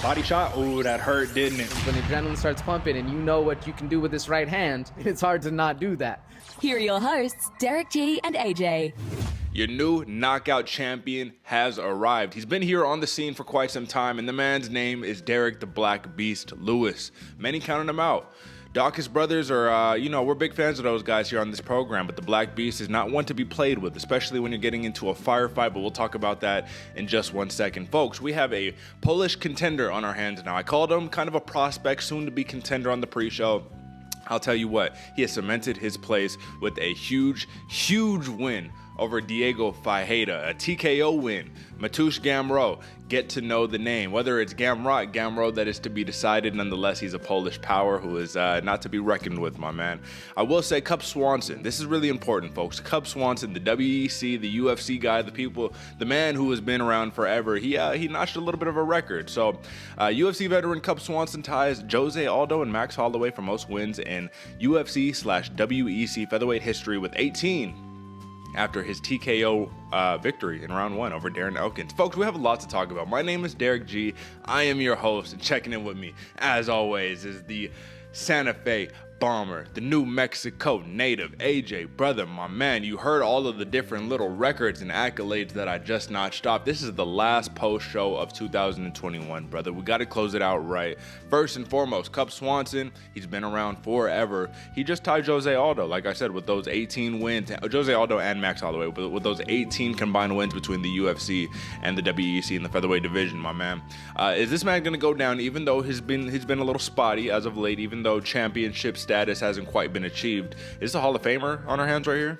Body shot. Ooh, that hurt, didn't it? When adrenaline starts pumping and you know what you can do with this right hand, it's hard to not do that. Here are your hosts, Derrick G and AJ. Your new knockout champion has arrived. He's been here on the scene for quite some time, and the man's name is Derrick the Black Beast Lewis. Many counting him out. Daukaus brothers are, we're big fans of those guys here on this program, but the Black Beast is not one to be played with, especially when you're getting into a firefight, but we'll talk about that in just 1 second. Folks, we have a Polish contender on our hands now. I called him kind of a prospect, soon to be contender on the pre-show. I'll tell you what, he has cemented his place with a huge win over Diego Ferreira, a TKO win. Mateusz Gamrot, get to know the name. Whether it's Gamrot, that is to be decided. Nonetheless, he's a Polish power who is not to be reckoned with, my man. I will say Cub Swanson. This is really important, folks. Cub Swanson, the WEC, the UFC guy, the man who has been around forever. He notched a little bit of a record. So UFC veteran Cub Swanson ties Jose Aldo and Max Holloway for most wins in UFC/WEC featherweight history with 18. After his TKO victory in round 1 over Darren Elkins. Folks, we have a lot to talk about. My name is Derrick G. I am your host, and checking in with me, as always, is the Santa Fe Bomber, the New Mexico native, AJ, brother, my man. You heard all of the different little records and accolades that I just notched off. This is the last post show of 2021, brother. We got to close it out right. First and foremost, Cub Swanson, he's been around forever. He just tied Jose Aldo, like I said, with those 18 wins. Jose Aldo and Max Holloway, with those 18 combined wins between the UFC and the WEC in the featherweight division, my man. Is this man going to go down, even though he's been a little spotty as of late, even though championship status hasn't quite been achieved? Is the Hall of Famer on our hands right here?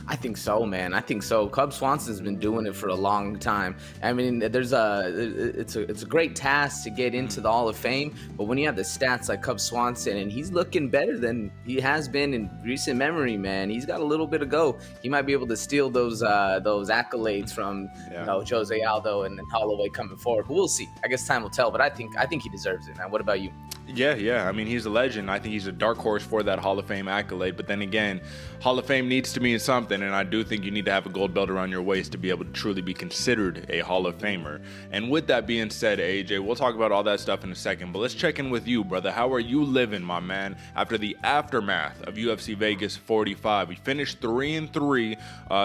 I think so, man. I think so. Cub Swanson's been doing it for a long time. I mean, it's a great task to get into the Hall of Fame, but when you have the stats like Cub Swanson, and he's looking better than he has been in recent memory, man. He's got a little bit to go. He might be able to steal those accolades from Jose Aldo and Holloway coming forward. But we'll see. I guess time will tell. But I think he deserves it, man. What about you? Yeah. I mean, he's a legend. I think he's a dark horse for that Hall of Fame accolade. But then again, Hall of Fame needs to mean something, and I do think you need to have a gold belt around your waist to be able to truly be considered a Hall of Famer. And with that being said, AJ, we'll talk about all that stuff in a second, but let's check in with you, brother. How are you living, my man, after the aftermath of UFC Vegas 45? We finished 3-3,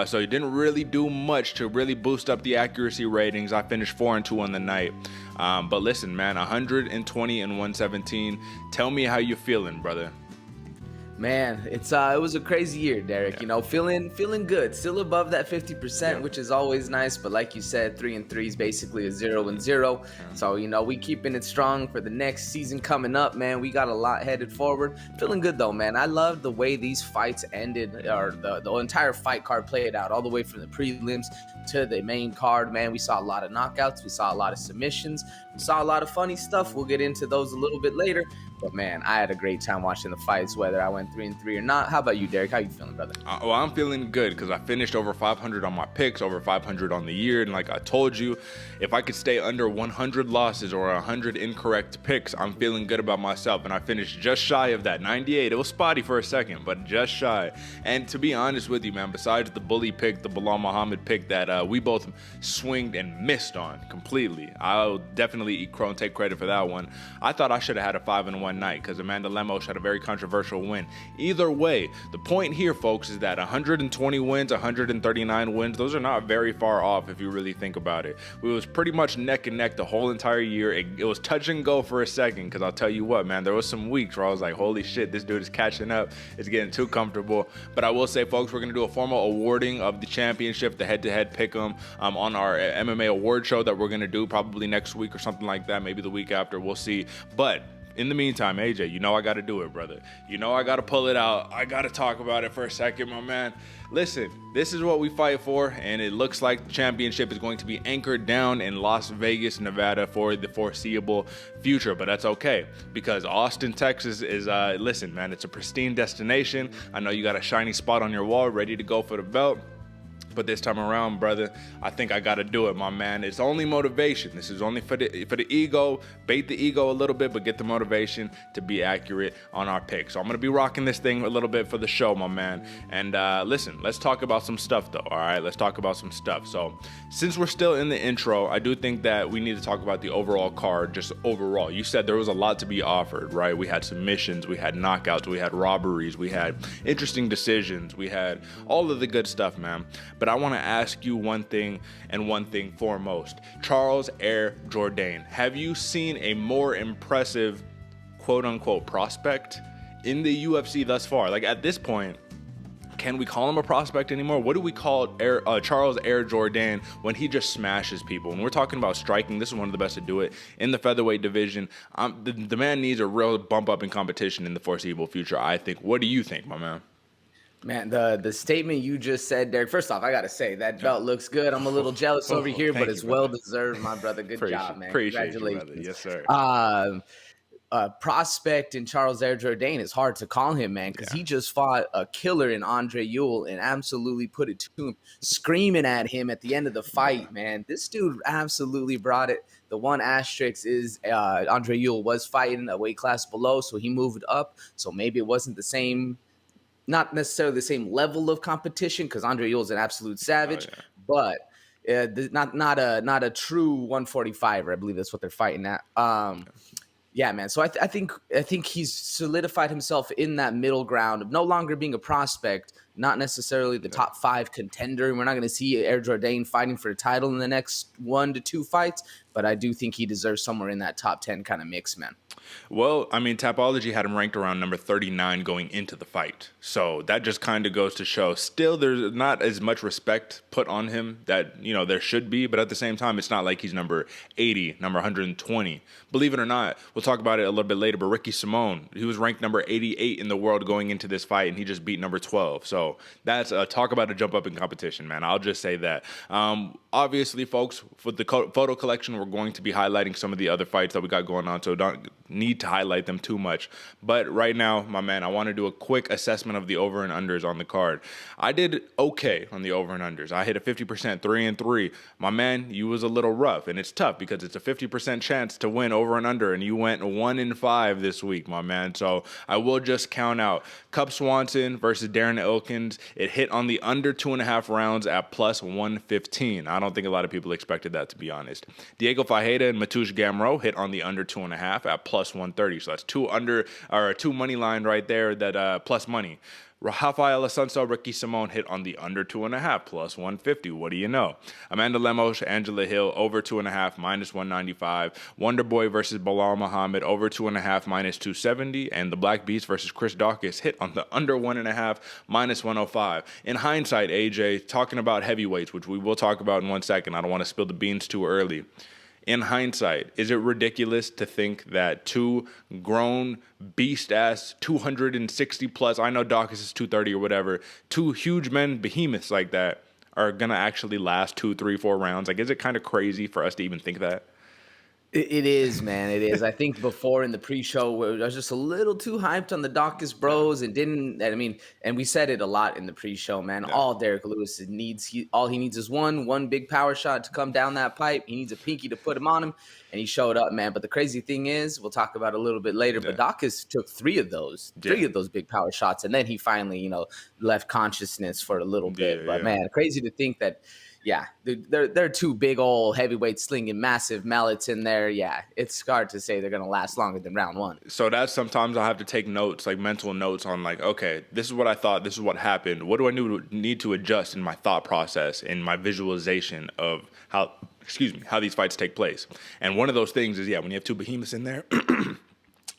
so you didn't really do much to really boost up the accuracy ratings. I finished 4-2 on the night. But listen, man, 120 and 117. Tell me how you feeling, brother. Man, it was a crazy year, Derrick. Yeah. You know, feeling good, still above that 50%, which is always nice. But like you said, 3-3 is basically a 0-0. Yeah. So we keeping it strong for the next season coming up, man. We got a lot headed forward. Feeling good though, man. I love the way these fights ended, or the entire fight card played out, all the way from the prelims to the main card, man. We saw a lot of knockouts. We saw a lot of submissions. We saw a lot of funny stuff. We'll get into those a little bit later. But man, I had a great time watching the fights, whether I went 3-3 or not. How about you, Derrick? How you feeling, brother? Well, I'm feeling good because I finished over 500 on my picks, over 500 on the year. And like I told you, if I could stay under 100 losses or 100 incorrect picks, I'm feeling good about myself. And I finished just shy of that, 98. It was spotty for a second, but just shy. And to be honest with you, man, besides the bully pick, the Belal Muhammad pick that we both swinged and missed on completely, I'll definitely take credit for that one. I thought I should have had a 5-1 night because Amanda Lemos had a very controversial win. Either way, the point here, folks, is that 120 wins, 139 wins, those are not very far off if you really think about it. We was pretty much neck and neck the whole entire year. It was touch and go for a second because I'll tell you what, man, there was some weeks where I was like, holy shit, this dude is catching up. It's getting too comfortable. But I will say, folks, we're going to do a formal awarding of the championship, the head-to-head pick'em, on our MMA award show that we're going to do probably next week or something like that, maybe the week after. We'll see. But in the meantime, AJ, you know I got to do it, brother. You know I got to pull it out. I got to talk about it for a second, my man. Listen, this is what we fight for, and it looks like the championship is going to be anchored down in Las Vegas, Nevada for the foreseeable future, but that's okay because Austin, Texas is, listen, man, it's a pristine destination. I know you got a shiny spot on your wall ready to go for the belt. But this time around, brother, I think I got to do it, my man. It's only motivation. This is only for the ego. Bait the ego a little bit, but get the motivation to be accurate on our picks. So I'm going to be rocking this thing a little bit for the show, my man. And listen, let's talk about some stuff, though, all right? Let's talk about some stuff. So since we're still in the intro, I do think that we need to talk about the overall card, just overall. You said there was a lot to be offered, right? We had submissions, we had knockouts, we had robberies, we had interesting decisions, we had all of the good stuff, man. But I want to ask you one thing and one thing foremost. Charles Air Jourdain, have you seen a more impressive quote-unquote prospect in the UFC thus far? Like, at this point, can we call him a prospect anymore? What do we call Charles Air Jourdain when he just smashes people? When we're talking about striking, this is one of the best to do it in the featherweight division. The man needs a real bump up in competition in the foreseeable future, I think. What do you think, my man? Man, the statement you just said, Derek, first off, I got to say, that belt looks good. I'm a little jealous over here, but it's well-deserved, my brother. Good job, man. Congratulations. You, yes, sir. Prospect in Charles Air Jourdain, it's hard to call him, man, because he just fought a killer in Andre Ewell and absolutely put it to him, screaming at him at the end of the fight, man. This dude absolutely brought it. The one asterisk is Andre Ewell was fighting a weight class below, so he moved up. So maybe it wasn't the same, not necessarily the same level of competition, because Andre Ewell's an absolute savage, but not a true 145er. I believe that's what they're fighting at. Yeah, man. So I think he's solidified himself in that middle ground of no longer being a prospect, not necessarily the top 5 contender. We're not going to see Air Jourdain fighting for a title in the next 1 to 2 fights, but I do think he deserves somewhere in that top 10 kind of mix, man. Well, I mean, Tapology had him ranked around number 39 going into the fight. So that just kind of goes to show still there's not as much respect put on him that, you know, there should be. But at the same time, it's not like he's number 80, number 120. Believe it or not, we'll talk about it a little bit later, but Ricky Simone, he was ranked number 88 in the world going into this fight, and he just beat number 12. So that's talk about a jump up in competition, man. I'll just say that. Obviously, folks, for the photo collection, we're going to be highlighting some of the other fights that we got going on, so don't need to highlight them too much. But right now, my man, I want to do a quick assessment of the over and unders on the card. I did okay on the over and unders. I hit a 50%, 3-3. My man, you was a little rough, and it's tough because it's a 50% chance to win over and under, and you went 1-5 this week, my man. So I will just count out Cub Swanson versus Darren Elkins. It hit on the under 2.5 rounds at plus 115. I don't think a lot of people expected that, to be honest. Diego Ferreira and Mateusz Gamrot hit on the under 2.5 at plus 130. So that's two money line right there that plus money. Rafael Assunção, Ricky Simone hit on the under 2.5 plus 150. What do you know? Amanda Lemos, Angela Hill over 2.5 minus 195. Wonderboy versus Belal Muhammad over 2.5 minus 270. And the Black Beast versus Chris Daukaus hit on the under 1.5 minus 105. In hindsight, AJ, talking about heavyweights, which we will talk about in 1 second. I don't want to spill the beans too early. In hindsight, is it ridiculous to think that 2 grown, beast-ass, 260 plus, I know Daukaus is 230 or whatever, 2 huge men, behemoths like that, are going to actually last 2, 3, 4 rounds? Like, is it kind of crazy for us to even think that? It is, man. It is. I think before in the pre-show, I was just a little too hyped on the Daukaus bros and we said it a lot in the pre-show, man. Yeah. All Derrick Lewis needs, all he needs is one big power shot to come down that pipe. He needs a pinky to put him on him, and he showed up, man. But the crazy thing is, we'll talk about it a little bit later, but Daukaus took 3 of those big power shots, and then he finally, left consciousness for a little bit. But man, crazy to think that. Yeah, they're 2 big old heavyweights slinging massive mallets in there. Yeah, it's hard to say they're going to last longer than round 1. So that's sometimes I'll have to take notes, like mental notes on like, okay, this is what I thought, this is what happened. What do I need to adjust in my thought process, in my visualization of how these fights take place? And one of those things is, when you have 2 behemoths in there,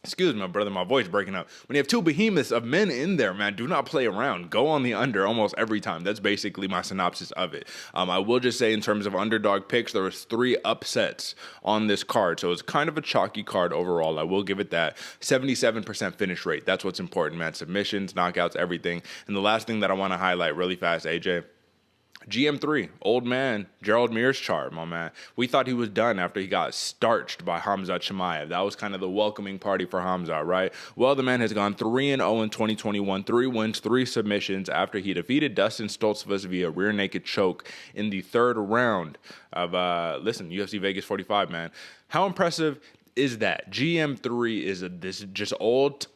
excuse me, my brother, my voice breaking up. When you have 2 behemoths of men in there, man, do not play around. Go on the under almost every time. That's basically my synopsis of it. I will just say in terms of underdog picks, there was 3 upsets on this card. So it's kind of a chalky card overall. I will give it that. 77% finish rate. That's what's important, man. Submissions, knockouts, everything. And the last thing that I want to highlight really fast, AJ, GM3, old man, Gerald Meerschaert, my man. We thought he was done after he got starched by Khamzat Chimaev. That was kind of the welcoming party for Khamzat, right? Well, the man has gone 3-0 in 2021, 3 wins, 3 submissions after he defeated Dustin Stoltzfus via rear naked choke in the 3rd round of, UFC Vegas 45, man. How impressive is that? GM3 is this just old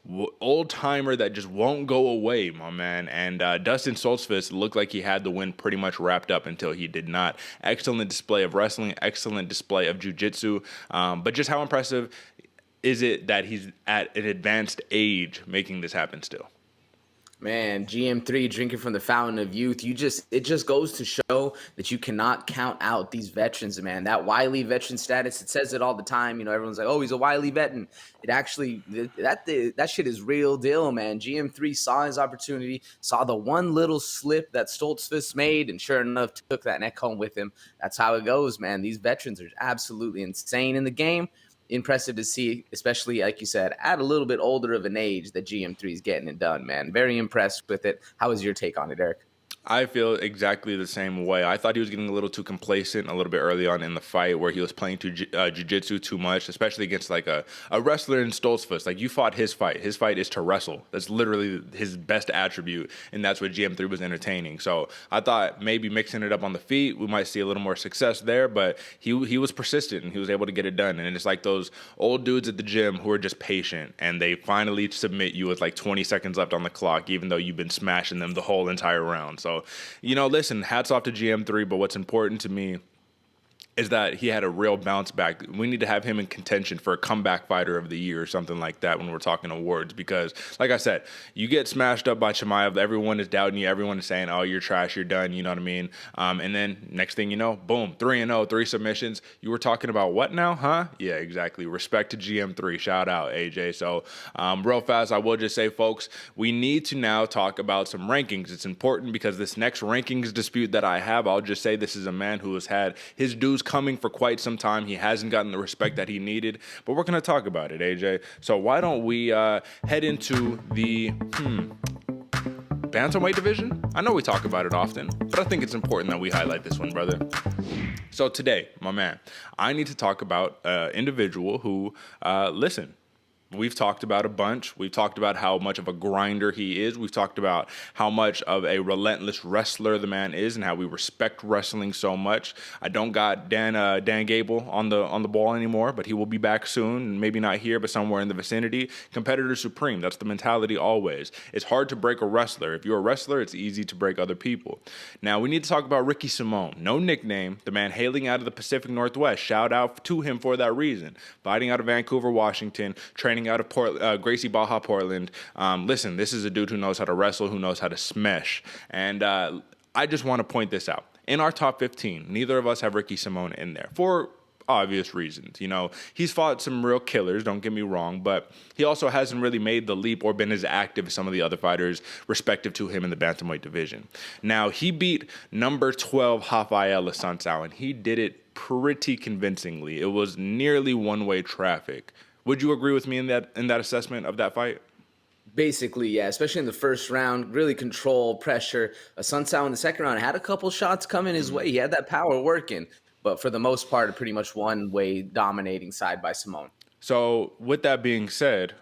timer that just won't go away, my man. And Dustin Stoltzfus looked like he had the win pretty much wrapped up until he did not. Excellent display of wrestling, excellent display of jiu-jitsu. But just how impressive is it that he's at an advanced age making this happen still? Man, GM3 drinking from the fountain of youth. It just goes to show that you cannot count out these veterans, man. That wily veteran status, it says it all the time. You know, everyone's like, oh, he's a wily vet. And it actually, that shit is real deal, man. GM3 saw his opportunity, saw the one little slip that Stoltzfus made, and sure enough, took that neck home with him. That's how it goes, man. These veterans are absolutely insane in the game. Impressive to see, especially like you said, at a little bit older of an age, that GM3 is getting it done, man. Very impressed with it. How was your take on it, Derek? I feel exactly the same way. I thought he was getting a little too complacent a little bit early on in the fight, where he was playing jiu-jitsu too much, especially against like a wrestler in Stoltzfus. Like, you fought his fight. His fight is to wrestle. That's literally his best attribute, and that's what GM3 was entertaining. So I thought maybe mixing it up on the feet, we might see a little more success there, but he was persistent, and he was able to get it done. And it's like those old dudes at the gym who are just patient, and they finally submit you with like 20 seconds left on the clock, even though you've been smashing them the whole entire round. So, you know, listen, hats off to GM3, but what's important to me is that he had a real bounce back. We need to have him in contention for a comeback fighter of the year or something like that when we're talking awards, because like I said, you get smashed up by Chimaev, everyone is doubting you, everyone is saying, oh, you're trash, you're done, you know what I mean? And then next thing you know, boom, 3-0, 3 submissions. You were talking about what now, huh? Yeah, exactly. Respect to GM3. Shout out, AJ. So real fast, I will just say, folks, we need to now talk about some rankings. It's important because this next rankings dispute that I have, I'll just say this is a man who has had his dues coming for quite some time. He hasn't gotten the respect that he needed, but we're going to talk about it, AJ. So why don't we head into the bantamweight division? I know we talk about it often, but I think it's important that we highlight this one, brother. So today, my man, I need to talk about an individual who, listen, we've talked about a bunch. We've talked about how much of a grinder he is. We've talked about how much of a relentless wrestler the man is and how we respect wrestling so much. I don't got Dan Gable on the ball anymore, but he will be back soon. Maybe not here, but somewhere in the vicinity. Competitor supreme. That's the mentality always. It's hard to break a wrestler. If you're a wrestler, it's easy to break other people. Now, we need to talk about Ricky Simón. No nickname. The man hailing out of the Pacific Northwest. Shout out to him for that reason. Fighting out of Vancouver, Washington. Training out of Gracie Baja, Portland. Listen, this is a dude who knows how to wrestle, who knows how to smash. And I just want to point this out. In our top 15, neither of us have Ricky Simón in there for obvious reasons. You know, he's fought some real killers, don't get me wrong, but he also hasn't really made the leap or been as active as some of the other fighters respective to him in the bantamweight division. Now, he beat number 12 Rafael Assunção, and he did it pretty convincingly. It was nearly one-way traffic. Would you agree with me in that assessment of that fight? Basically, yeah, especially in the first round, really control, pressure. Assunção in the second round had a couple shots coming his way. He had that power working, but for the most part, pretty much one-way dominating side by Simón. So with that being said,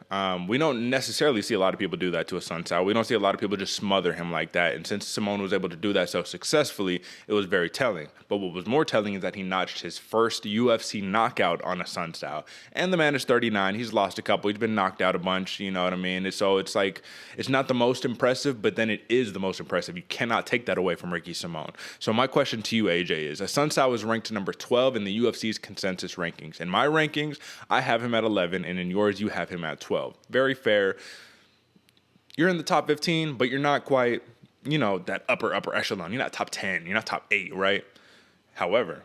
we don't necessarily see a lot of people do that to Assunção. We don't see a lot of people just smother him like that. And since Simón was able to do that so successfully, it was very telling. But what was more telling is that he notched his first UFC knockout on Assunção. And the man is 39. He's lost a couple. He's been knocked out a bunch. You know what I mean? So it's like, it's not the most impressive, but then it is the most impressive. You cannot take that away from Ricky Simón. So my question to you, AJ, is Assunção is ranked number 12 in the UFC's consensus rankings. In my rankings, I have him at 11, and in yours, you have him at 12. Very fair. You're in the top 15, but you're not quite, you know, that upper echelon. You're not top 10. You're not top 8, right? However,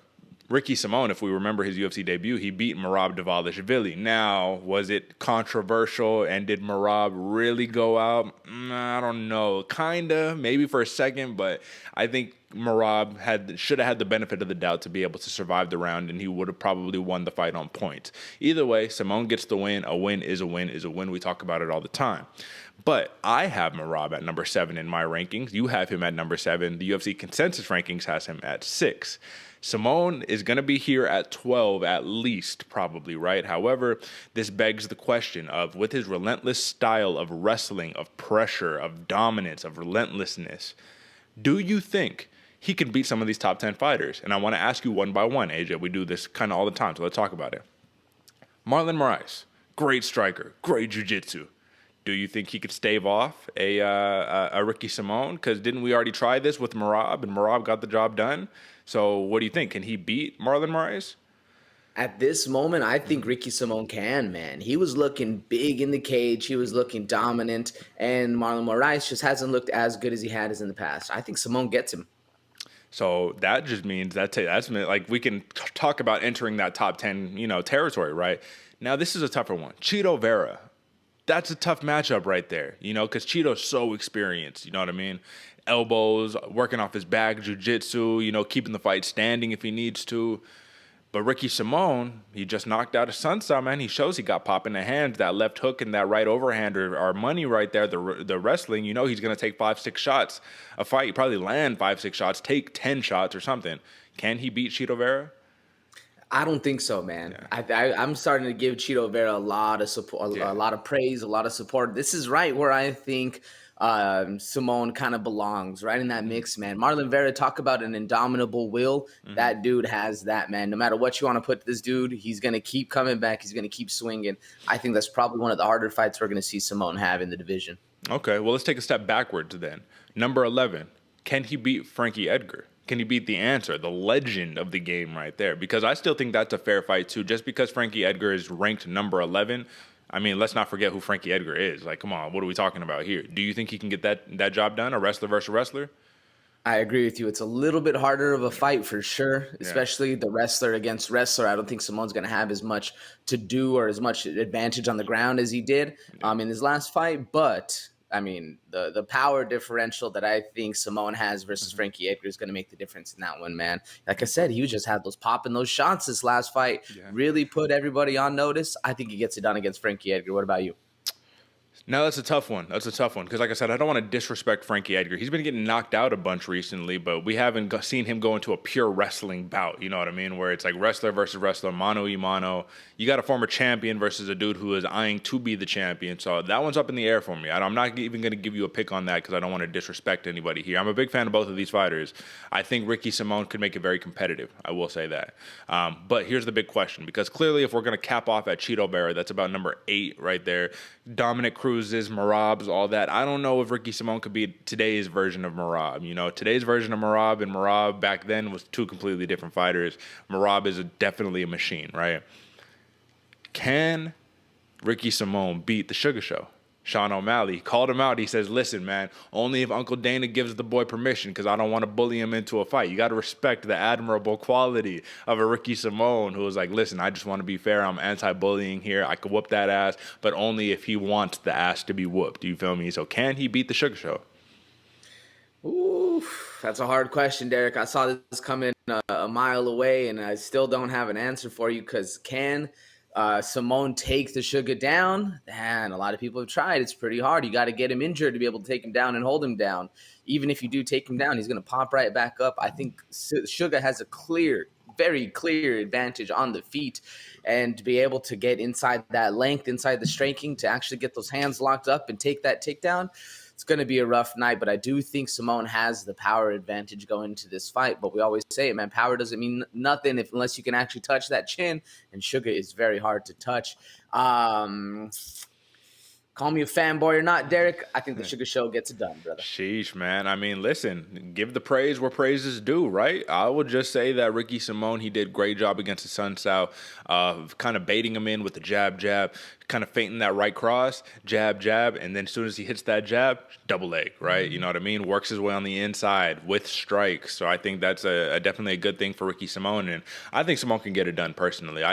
Ricky Simón, if we remember his UFC debut, he beat Merab Dvalishvili. Now, was it controversial, and did Merab really go out? I don't know. Kinda, maybe for a second, but I think Merab should have had the benefit of the doubt to be able to survive the round, and he would have probably won the fight on points. Either way, Simón gets the win. A win is a win is a win. We talk about it all the time. But I have Merab at number 7 in my rankings. You have him at number 7. The UFC consensus rankings has him at 6. Simón is going to be here at 12 at least, probably, right? However, this begs the question of, with his relentless style of wrestling, of pressure, of dominance, of relentlessness, do you think he can beat some of these top 10 fighters? And I want to ask you one by one, AJ. We do this kind of all the time, so let's talk about it. Marlon Moraes, great striker, great jiu-jitsu. Do you think he could stave off a Ricky Simón? Because didn't we already try this with Merab, and Merab got the job done? So what do you think? Can he beat Marlon Moraes? At this moment, I think Ricky Simón can, man. He was looking big in the cage. He was looking dominant. And Marlon Moraes just hasn't looked as good as he had as in the past. I think Simón gets him. So that just means that's like we can talk about entering that top 10, territory, right? Now, this is a tougher one. Chito Vera. That's a tough matchup right there, because Chito's so experienced, you know what I mean? Elbows, working off his back, jiu-jitsu, keeping the fight standing if he needs to. But Ricky Simón, he just knocked out a sunsaw, man. He shows he got pop in the hands. That left hook and that right overhand are money right there. The wrestling, he's going to take 5-6 shots a fight. He probably land 5-6 shots, take 10 shots or something. Can he beat Chito Vera? I don't think so, man. Yeah. I'm starting to give Chito Vera a lot of support, a lot of praise, a lot of support. This is right where I think Simón kind of belongs, right in that mix, man. Marlon Vera, talk about an indomitable will. Mm-hmm. That dude has that, man. No matter what you want to put this dude, he's going to keep coming back. He's going to keep swinging. I think that's probably one of the harder fights we're going to see Simón have in the division. Okay, well, let's take a step backwards then. Number 11, can he beat Frankie Edgar? Can he beat the answer, the legend of the game right there? Because I still think that's a fair fight, too. Just because Frankie Edgar is ranked number 11, I mean, let's not forget who Frankie Edgar is. Like, come on, what are we talking about here? Do you think he can get that job done, a wrestler versus wrestler? I agree with you. It's a little bit harder of a fight for sure, especially the wrestler against wrestler. I don't think Simón's going to have as much to do or as much advantage on the ground as he did in his last fight, but I mean, the power differential that I think Simón has versus Frankie Edgar is going to make the difference in that one, man. Like I said, he just had those popping those shots this last fight, really put everybody on notice. I think he gets it done against Frankie Edgar. What about you? No, that's a tough one. Because like I said, I don't want to disrespect Frankie Edgar. He's been getting knocked out a bunch recently, but we haven't seen him go into a pure wrestling bout, you know what I mean? Where it's like wrestler versus wrestler, mano y mano. You got a former champion versus a dude who is eyeing to be the champion. So that one's up in the air for me. I'm not even going to give you a pick on that because I don't want to disrespect anybody here. I'm a big fan of both of these fighters. I think Ricky Simón could make it very competitive. I will say that. But here's the big question, because clearly if we're going to cap off at Chito Vera, that's about number 8 right there. Dominic Cruz's, Merab's, all that. I don't know if Ricky Simón could be today's version of Merab. Today's version of Merab and Merab back then was two completely different fighters. Merab is definitely a machine, right? Can Ricky Simón beat the Sugar Show? Sean O'Malley called him out. He says, listen, man, only if Uncle Dana gives the boy permission, because I don't want to bully him into a fight. You got to respect the admirable quality of a Ricky Simón who was like, listen, I just want to be fair. I'm anti-bullying here. I could whoop that ass, but only if he wants the ass to be whooped. Do you feel me? So can he beat the Sugar Show? Ooh, that's a hard question, Derek. I saw this coming a mile away, and I still don't have an answer for you, because can Simón take the Sugar down? Man, a lot of people have tried. It's pretty hard. You got to get him injured to be able to take him down and hold him down. Even if you do take him down, he's going to pop right back up. I think Sugar has a very clear advantage on the feet, and to be able to get inside that length, inside the striking, to actually get those hands locked up and take that takedown, it's going to be a rough night. But I do think Simón has the power advantage going into this fight. But we always say, man, power doesn't mean nothing unless you can actually touch that chin, and Sugar is very hard to touch. Call me a fanboy or not, Derek. I think the Sugar Show gets it done, brother. Sheesh, man. I mean, listen, give the praise where praise is due, right? I would just say that Ricky Simón, he did a great job against the Sun South, kind of baiting him in with the jab, kind of feinting that right cross, jab, and then as soon as he hits that jab, double leg, right? Mm-hmm. You know what I mean? Works his way on the inside with strikes. So I think that's definitely a good thing for Ricky Simón, and I think Simón can get it done personally.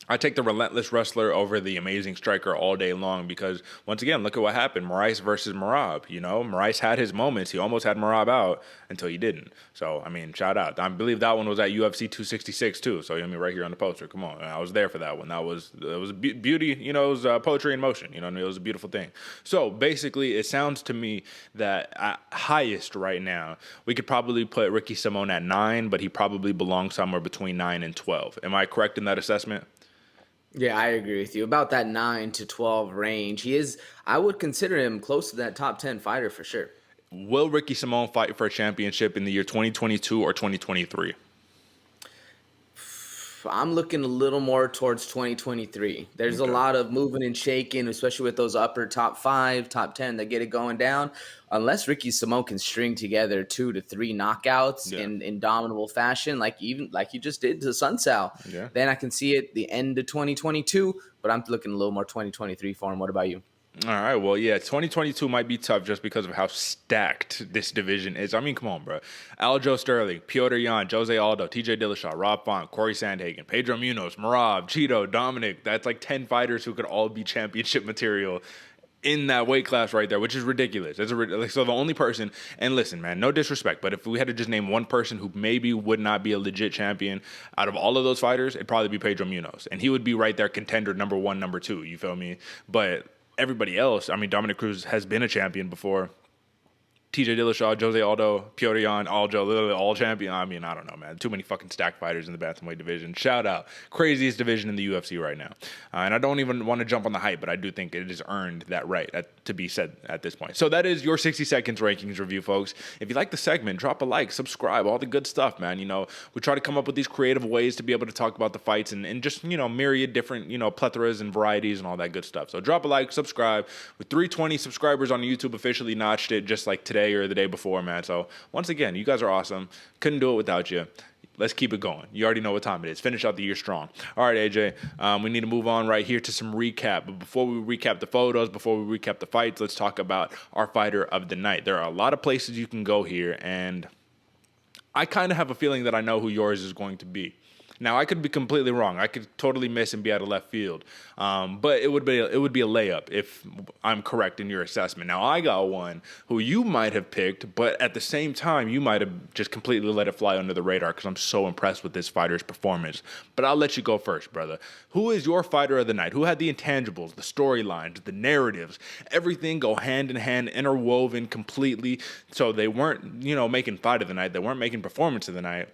I take the relentless wrestler over the amazing striker all day long because, once again, look at what happened. Moraes versus Merab. You know, Moraes had his moments. He almost had Merab out until he didn't. So, I mean, shout out. I believe that one was at UFC 266 too. So, I mean, right here on the poster. Come on. I was there for that one. It was beauty. You know, it was poetry in motion. You know, it was a beautiful thing. So, basically, it sounds to me that at highest right now, we could probably put Ricky Simón at 9, but he probably belongs somewhere between 9 and 12. Am I correct in that assessment? Yeah, I agree with you. About that 9 to 12 range. I would consider him close to that top 10 fighter for sure. Will Ricky Simón fight for a championship in the year 2022 or 2023? I'm looking a little more towards 2023. There's a lot of moving and shaking, especially with those upper top 5, top 10 that get it going down. Unless Ricky Simón can string together 2 to 3 knockouts in dominable fashion, like you just did to Sun South, then I can see it the end of 2022. But I'm looking a little more 2023 for him. What about you? All right, well, yeah, 2022 might be tough just because of how stacked this division is. I mean, come on, bro. Aljo Sterling, Piotr Jan, Jose Aldo, TJ Dillashaw, Rob Font, Corey Sandhagen, Pedro Munoz, Merab, Cheeto, Dominic. That's like 10 fighters who could all be championship material in that weight class right there, which is ridiculous. So the only person, and listen, man, no disrespect, but if we had to just name one person who maybe would not be a legit champion out of all of those fighters, it'd probably be Pedro Munoz. And he would be right there, contender number 1, number 2, you feel me? But everybody else, I mean, Dominic Cruz has been a champion before. TJ Dillashaw, Jose Aldo, Piotr Jan, Aljo, literally all champion. I mean, I don't know, man. Too many fucking stacked fighters in the bantamweight division. Shout out. Craziest division in the UFC right now. And I don't even want to jump on the hype, but I do think it has earned that right to be said at this point. So that is your 60 seconds rankings review, folks. If you like the segment, drop a like, subscribe, all the good stuff, man. You know, we try to come up with these creative ways to be able to talk about the fights and just, you know, myriad different, you know, plethoras and varieties and all that good stuff. So drop a like, subscribe. With 320 subscribers on YouTube, officially notched it just like today or the day before, man. So once again, you guys are awesome. Couldn't do it without you. Let's keep it going. You already know what time it is. Finish out the year strong. All right, AJ, we need to move on right here to some recap. But before we recap the photos, before we recap the fights, let's talk about our fighter of the night. There are a lot of places you can go here, and I kind of have a feeling that I know who yours is going to be. Now, I could be completely wrong. I could totally miss and be out of left field. But it would be a layup if I'm correct in your assessment. Now, I got one who you might have picked, but at the same time, you might have just completely let it fly under the radar because I'm so impressed with this fighter's performance. But I'll let you go first, brother. Who is your fighter of the night? Who had the intangibles, the storylines, the narratives, everything go hand in hand, interwoven completely, so they weren't, you know, making fight of the night. They weren't making performance of the night.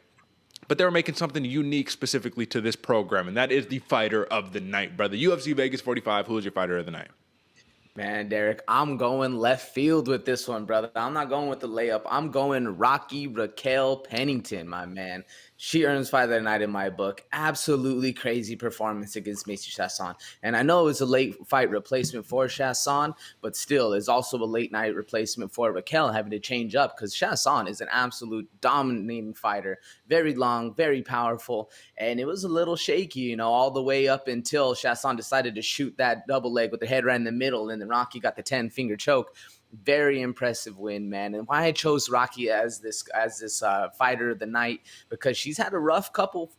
But they were making something unique specifically to this program, and that is the fighter of the night, brother. UFC Vegas 45, who is your fighter of the night? Man, Derek, I'm going left field with this one, brother. I'm not going with the layup. I'm going Rocky Raquel Pennington, my man. She earns fight of the night in my book. Absolutely crazy performance against Macy Chiasson. And I know it was a late fight replacement for Chiasson, but still, it's also a late night replacement for Raquel having to change up because Chiasson is an absolute dominating fighter. Very long, very powerful. And it was a little shaky, you know, all the way up until Chiasson decided to shoot that double leg with the head right in the middle, and then Rocky got the 10-finger choke. Very impressive win, man. And why I chose Rocky as this fighter of the night, because she's had a rough couple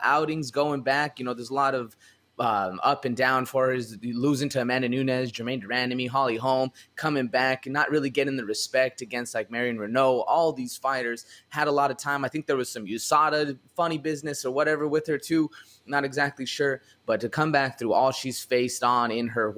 outings going back. You know, there's a lot of up and down for her, losing to Amanda Nunes, Jermaine Durandamy, Holly Holm, coming back and not really getting the respect against like Marion Renault. All these fighters had a lot of time. I think there was some USADA funny business or whatever with her too. Not exactly sure, but to come back through all she's faced on in her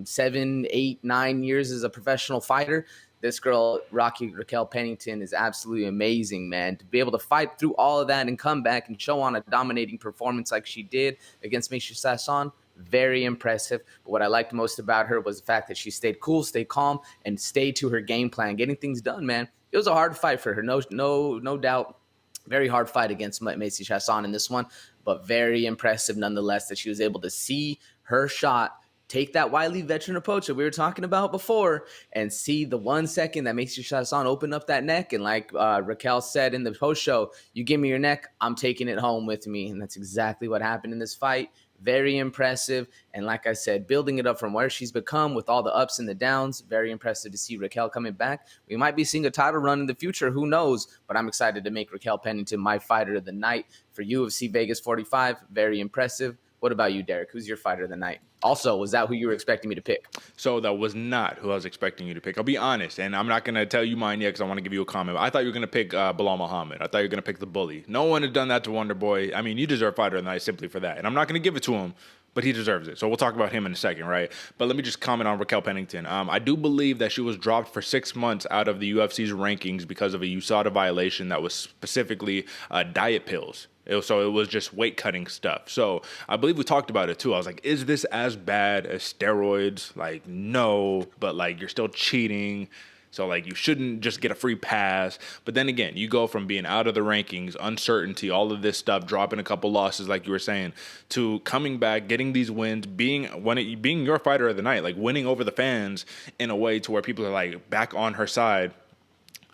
7, 8, 9 years as a professional fighter, this girl, Rocky Raquel Pennington, is absolutely amazing, man. To be able to fight through all of that and come back and show on a dominating performance like she did against Macy Chiasson, very impressive. But what I liked most about her was the fact that she stayed cool, stayed calm, and stayed to her game plan, getting things done, man. It was a hard fight for her, no doubt. Very hard fight against Macy Chiasson in this one, but very impressive nonetheless that she was able to see her shot take that wily veteran approach that we were talking about before and see the 1 second that makes your Chasson open up that neck. And like Raquel said in the post show, you give me your neck, I'm taking it home with me. And that's exactly what happened in this fight. Very impressive. And like I said, building it up from where she's become with all the ups and the downs. Very impressive to see Raquel coming back. We might be seeing a title run in the future. Who knows? But I'm excited to make Raquel Pennington my fighter of the night for UFC Vegas 45. Very impressive. What about you, Derek? Who's your fighter of the night? Also, was that who you were expecting me to pick? So that was not who I was expecting you to pick. I'll be honest, and I'm not going to tell you mine yet because I want to give you a comment. I thought you were going to pick Belal Muhammad. I thought you were going to pick the bully. No one had done that to Wonder Boy. I mean, you deserve fighter of the night simply for that. And I'm not going to give it to him, but he deserves it. So we'll talk about him in a second, right? But let me just comment on Raquel Pennington. I do believe that she was dropped for 6 months out of the UFC's rankings because of a USADA violation that was specifically diet pills. So it was just weight cutting stuff. So I believe we talked about it too. I was like, is this as bad as steroids? Like, no, but like you're still cheating. So like you shouldn't just get a free pass. But then again, you go from being out of the rankings, uncertainty, all of this stuff, dropping a couple losses like you were saying, to coming back, getting these wins, being your fighter of the night, like winning over the fans in a way to where people are like back on her side.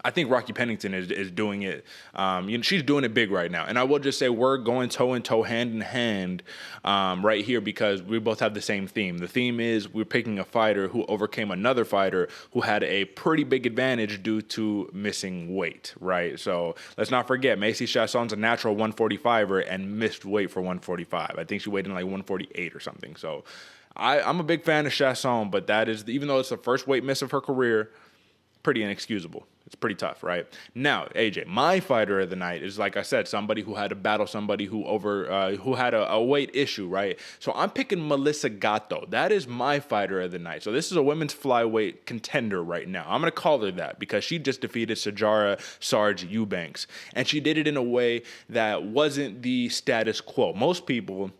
I think Rocky Pennington is doing it. She's doing it big right now. And I will just say we're going toe-in-toe, hand-in-hand right here because we both have the same theme. The theme is we're picking a fighter who overcame another fighter who had a pretty big advantage due to missing weight, right? So let's not forget, Macy Chasson's a natural 145er and missed weight for 145. I think she weighed in like 148 or something. So I'm a big fan of Chasson, but that is, even though it's the first weight miss of her career, pretty inexcusable. It's pretty tough, right? Now, AJ, my fighter of the night is, like I said, somebody who had to battle somebody who had a weight issue, right? So I'm picking Melissa Gatto. That is my fighter of the night. So this is a women's flyweight contender right now. I'm going to call her that because she just defeated Sijara Eubanks. And she did it in a way that wasn't the status quo. Most people,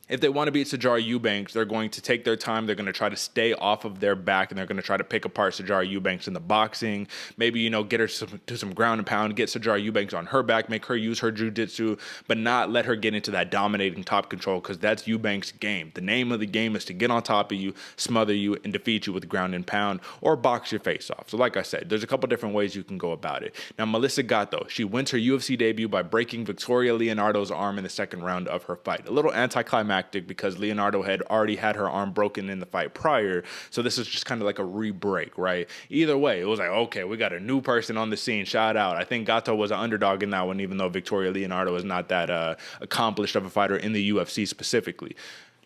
if they want to beat Sijara Eubanks, they're going to take their time. They're going to try to stay off of their back, and they're going to try to pick apart Sijara Eubanks in the boxing. Maybe, get her to some ground and pound, get Sijara Eubanks on her back, make her use her jiu-jitsu, but not let her get into that dominating top control because that's Eubanks' game. The name of the game is to get on top of you, smother you, and defeat you with ground and pound or box your face off. So like I said, there's a couple different ways you can go about it. Now, Melissa Gatto, she wins her UFC debut by breaking Victoria Leonardo's arm in the second round of her fight. A little anticlimactic because Leonardo had already had her arm broken in the fight prior. So this is just kind of like a re-break, right? Either way, it was like, okay, we got a new person on the scene. Shout out. I think Gatto was an underdog in that one, even though Victoria Leonardo is not that accomplished of a fighter in the UFC specifically.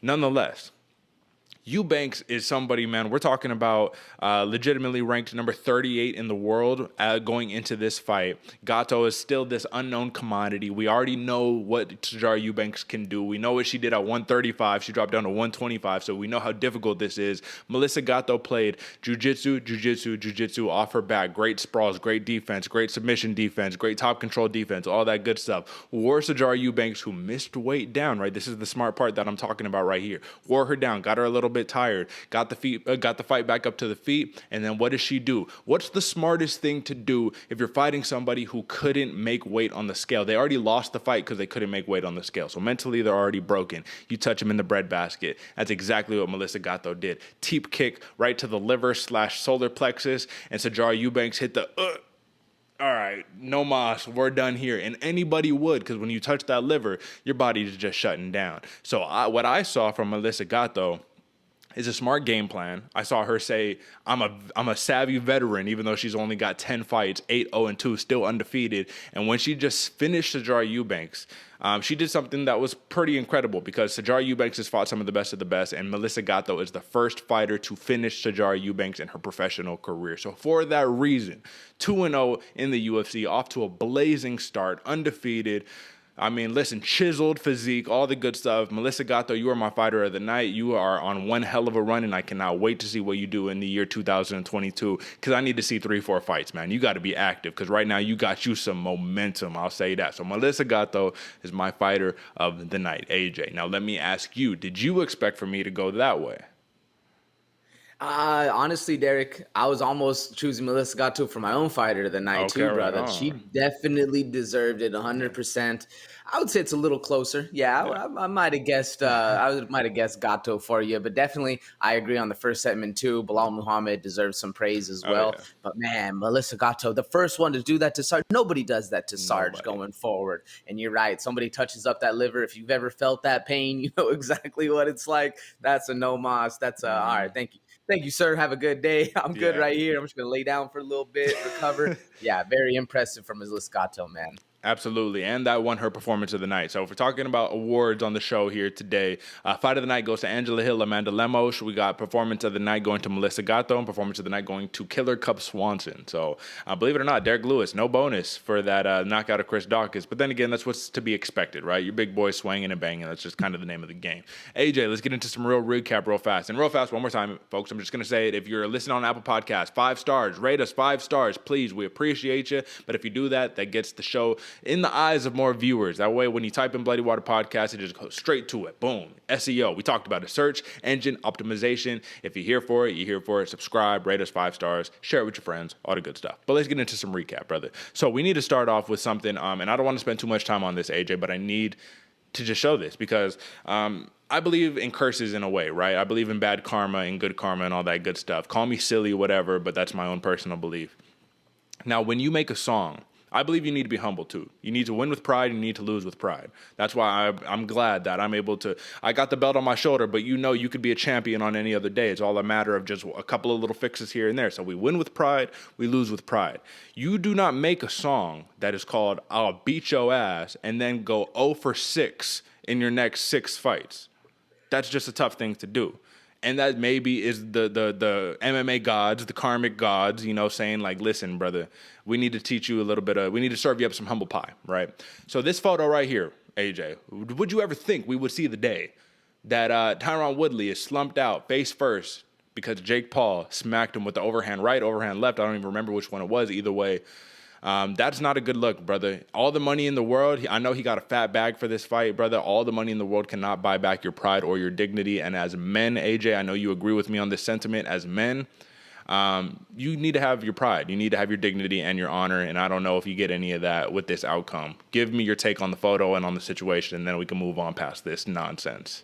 Nonetheless, Eubanks is somebody, man, we're talking about legitimately ranked number 38 in the world going into this fight. Gatto is still this unknown commodity. We already know what Sijara Eubanks can do. We know what she did at 135. She dropped down to 125, so we know how difficult this is. Melissa Gatto played jiu-jitsu off her back. Great sprawls, great defense, great submission defense, great top control defense, all that good stuff. Wore Sijara Eubanks, who missed weight down, right? This is the smart part that I'm talking about right here. Wore her down, got her a little bit tired, got the fight back up to the feet, and then what does she do? What's the smartest thing to do if you're fighting somebody who couldn't make weight on the scale? They already lost the fight because they couldn't make weight on the scale, so mentally they're already broken. You touch them in the breadbasket. That's exactly what Melissa Gatto did. Teep kick right to the liver / solar plexus, and Sijara Eubanks hit the all right, no mas, we're done here. And anybody would, because when you touch that liver, your body is just shutting down. So what I saw from Melissa Gatto is a smart game plan. I saw her say, I'm a savvy veteran, even though she's only got 10 fights, 8-0-2, still undefeated. And when she just finished Sijara Eubanks, she did something that was pretty incredible because Sijara Eubanks has fought some of the best, and Melissa Gatto is the first fighter to finish Sijara Eubanks in her professional career. So for that reason, 2-0 in the UFC, off to a blazing start, undefeated. I mean, listen, chiseled physique, all the good stuff. Melissa Gatto, you are my fighter of the night. You are on one hell of a run, and I cannot wait to see what you do in the year 2022 because I need to see 3-4 fights, man. You got to be active because right now you got you some momentum. I'll say that. So Melissa Gatto is my fighter of the night, AJ. Now, let me ask you, did you expect for me to go that way? Honestly, Derek, I was almost choosing Melissa Gatto for my own fighter of the night Okay, too, right brother. She on. definitely deserved it 100%. I would say it's a little closer. Yeah, I might have guessed. Might have guessed Gatto for you, but definitely I agree on the first segment too. Belal Muhammad deserves some praise as Oh well. yeah, But man, Melissa Gatto, the first one to do that to Sarge. Nobody does that to Sarge nobody. going forward. And you're right. Somebody touches up that liver. If you've ever felt that pain, you know exactly what it's like. That's a no mas. That's a all right. Thank you. Thank you, sir. Have a good day. I'm good Yeah. right here. I'm just going to lay down for a little bit, recover. Yeah, very impressive from Ms. Gatto, man. Absolutely, and that won her performance of the night. So if we're talking about awards on the show here today, fight of the night goes to Angela Hill, Amanda Lemos. We got performance of the night going to Melissa Gatto, and performance of the night going to Killer Cub Swanson. So believe it or not, Derrick Lewis, no bonus for that knockout of Chris Daukaus. But then again, that's what's to be expected, right? Your big boy swinging and banging. That's just kind of the name of the game. AJ, let's get into some real recap real fast. And real fast, one more time, folks, I'm just going to say it. If you're listening on Apple Podcasts, 5 stars, rate us 5 stars, please. We appreciate you. But if you do that, that gets the show in the eyes of more viewers. That way, when you type in Bloody Water Podcast, it just goes straight to it. Boom. SEO. We talked about it. Search engine optimization. If you're here for it, you're here for it. Subscribe, rate us 5 stars, share it with your friends, all the good stuff. But let's get into some recap, brother. So we need to start off with something, and I don't want to spend too much time on this, AJ, but I need to just show this because I believe in curses in a way, right? I believe in bad karma and good karma and all that good stuff. Call me silly, whatever, but that's my own personal belief. Now, when you make a song, I believe you need to be humble too. You need to win with pride. You need to lose with pride. That's why I'm glad that I'm able to. I got the belt on my shoulder, but you could be a champion on any other day. It's all a matter of just a couple of little fixes here and there. So we win with pride. We lose with pride. You do not make a song that is called "I'll beat your ass" and then go 0 for 6 in your next 6 fights. That's just a tough thing to do. And that maybe is the MMA gods, the karmic gods, saying like, listen, brother, we need to teach you a little bit we need to serve you up some humble pie, right? So this photo right here, AJ, would you ever think we would see the day that Tyron Woodley is slumped out face first because Jake Paul smacked him with the overhand right, overhand left? I don't even remember which one it was. Either way, that's not a good look, brother. All the money in the world, I know he got a fat bag for this fight, brother. All the money in the world cannot buy back your pride or your dignity. And as men, AJ, I know you agree with me on this sentiment. As men, you need to have your pride. You need to have your dignity and your honor. And I don't know if you get any of that with this outcome. Give me your take on the photo and on the situation, and then we can move on past this nonsense.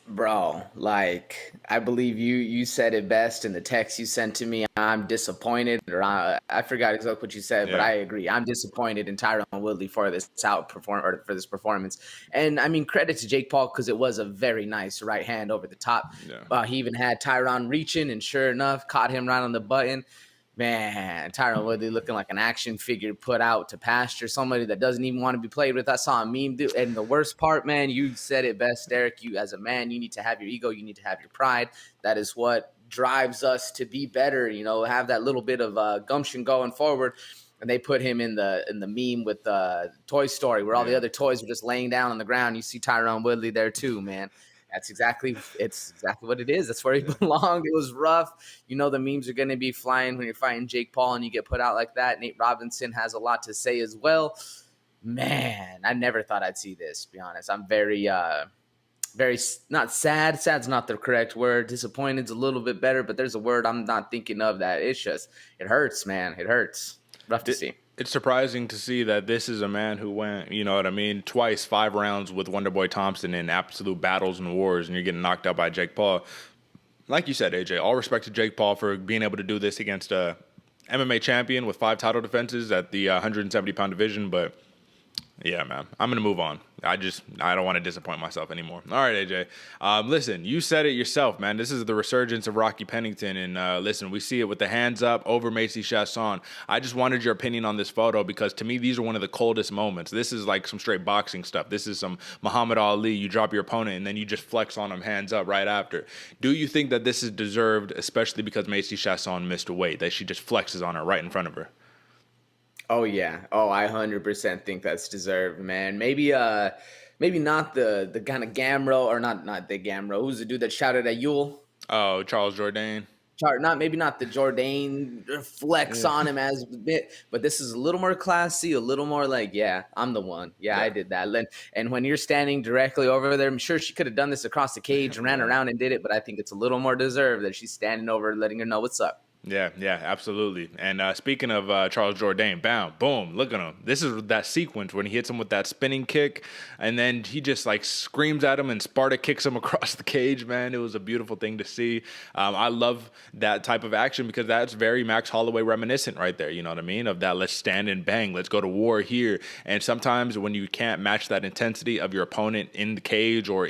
Bro, like I believe you said it best in the text you sent to me. I'm disappointed, or I forgot exactly what you said, but I agree. I'm disappointed in Tyron Woodley for this for this performance. And I mean, credit to Jake Paul because it was a very nice right hand over the top. Yeah. He even had Tyron reaching, and sure enough, caught him right on the button. Man, Tyron Woodley looking like an action figure put out to pasture, somebody that doesn't even want to be played with. I saw a meme, dude. And the worst part, man, you said it best, Derek. You, as a man, you need to have your ego. You need to have your pride. That is what drives us to be better, have that little bit of gumption going forward. And they put him in the meme with Toy Story where all the other toys were just laying down on the ground. You see Tyron Woodley there too, man. It's exactly what it is. That's where he belonged. It was rough. The memes are going to be flying when you're fighting Jake Paul and you get put out like that. Nate Robinson has a lot to say as well. Man, I never thought I'd see this, to be honest. I'm very not sad. Sad's not the correct word. Disappointed's a little bit better, but there's a word I'm not thinking of that. It's just, it hurts, man. It hurts. Rough to see. It's surprising to see that this is a man who went, twice 5 rounds with Wonderboy Thompson in absolute battles and wars, and you're getting knocked out by Jake Paul. Like you said, AJ, all respect to Jake Paul for being able to do this against a MMA champion with 5 title defenses at the 170-pound division, but yeah, man, I'm going to move on. I don't want to disappoint myself anymore. All right, AJ. Listen, you said it yourself, man. This is the resurgence of Rocky Pennington. And listen, we see it with the hands up over Macy Chasson. I just wanted your opinion on this photo because to me, these are one of the coldest moments. This is like some straight boxing stuff. This is some Muhammad Ali. You drop your opponent and then you just flex on him hands up right after. Do you think that this is deserved, especially because Macy Chasson missed weight, that she just flexes on her right in front of her? Oh yeah. Oh, I 100% think that's deserved, man. Maybe not the kind of Gamrot or not the Gamrot. Who's the dude that shouted at Yule? Oh, Charles Jourdain. maybe not the Jourdain flex on him as a bit, but this is a little more classy, a little more like, yeah, I'm the one. Yeah, I did that. And when you're standing directly over there, I'm sure she could have done this across the cage and ran around and did it, but I think it's a little more deserved that she's standing over, letting her know what's up. Yeah, absolutely. And speaking of Charles Jourdain, bam, boom, look at him. This is that sequence when he hits him with that spinning kick, and then he just like screams at him and Sparta kicks him across the cage, man. It was a beautiful thing to see. I love that type of action because that's very Max Holloway reminiscent right there, you know what I mean? Of that, let's stand and bang, let's go to war here. And sometimes when you can't match that intensity of your opponent in the cage or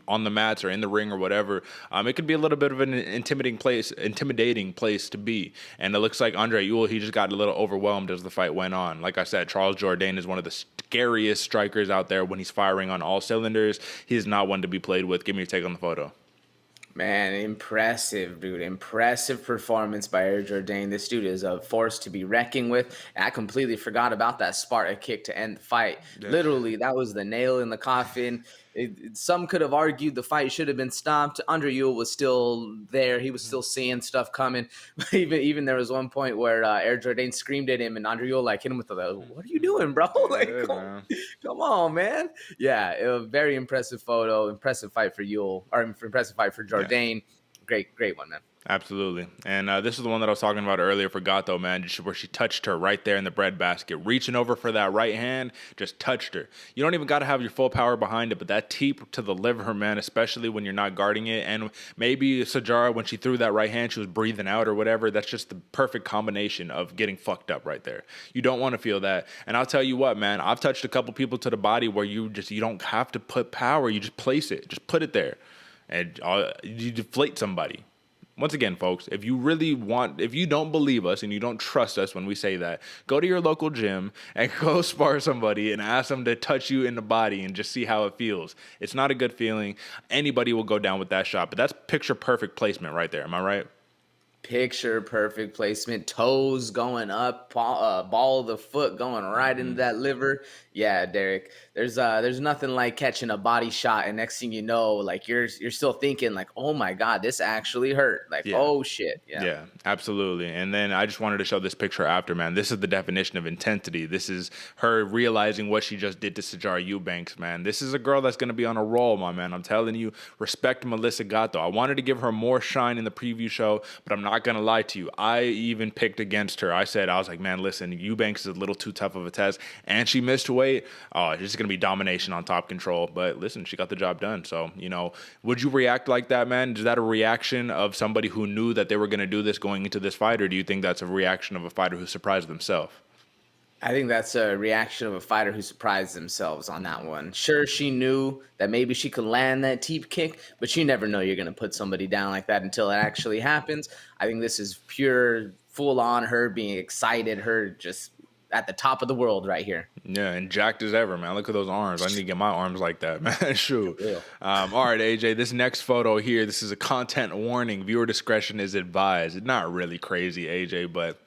on the mats or in the ring or whatever, it could be a little bit of an intimidating place to be. And it looks like Andre Ewell, he just got a little overwhelmed as the fight went on. Like I said, Charles Jourdain is one of the scariest strikers out there when he's firing on all cylinders. He is not one to be played with. Give me your take on the photo. Man, impressive, dude. Impressive performance by Air Jourdain. This dude is a force to be reckoning with. And I completely forgot about that Sparta kick to end the fight. Yeah. Literally, that was the nail in the coffin. Some could have argued the fight should have been stopped. Andre Ewell was still there. He was still seeing stuff coming. Even there was one point where Air Jourdain screamed at him, and Andre Ewell like hit him with the, what are you doing, bro? Like, come on, man. Yeah, it was a very impressive photo. Impressive fight for Ewell, or impressive fight for Jourdain. Yeah. Great one, man. Absolutely. And this is the one that I was talking about earlier for Gatto, man, where she touched her right there in the breadbasket, reaching over for that right hand, just touched her. You don't even got to have your full power behind it, but that teep to the liver, man, especially when you're not guarding it. And maybe Sijara, when she threw that right hand, she was breathing out or whatever. That's just the perfect combination of getting fucked up right there. You don't want to feel that. And I'll tell you what, man, I've touched a couple people to the body where you don't have to put power. You just place it. Just put it there. And you deflate somebody. Once again, folks, if you don't believe us and you don't trust us when we say that, go to your local gym and go spar somebody and ask them to touch you in the body and just see how it feels. It's not a good feeling. Anybody will go down with that shot, but that's picture perfect placement right there. Am I right? Picture perfect placement, toes going up, ball of the foot going right into that liver. Yeah, Derek, there's nothing like catching a body shot and next thing you know, like you're still thinking like, oh my God, this actually hurt. Like, oh shit. Yeah, absolutely. And then I just wanted to show this picture after, man. This is the definition of intensity. This is her realizing what she just did to Sijara Eubanks, man. This is a girl that's going to be on a roll, my man. I'm telling you, respect Melissa Gatto. I wanted to give her more shine in the preview show, but I'm not going to lie to you. I even picked against her. I was like, man, listen, Eubanks is a little too tough of a test, and she missed weight. Oh, it's just going to be domination on top control. But listen, she got the job done. So, would you react like that, man? Is that a reaction of somebody who knew that they were going to do this going into this fight, or do you think that's a reaction of a fighter who surprised themselves? I think that's a reaction of a fighter who surprised themselves on that one. Sure, she knew that maybe she could land that teep kick, but you never know you're going to put somebody down like that until it actually happens. I think this is pure full on her being excited, her just at the top of the world right here. Yeah, and jacked as ever, man. Look at those arms. I need to get my arms like that, man. Shoot. Yeah. All right, AJ, this next photo here, this is a content warning. Viewer discretion is advised. It's not really crazy, AJ, but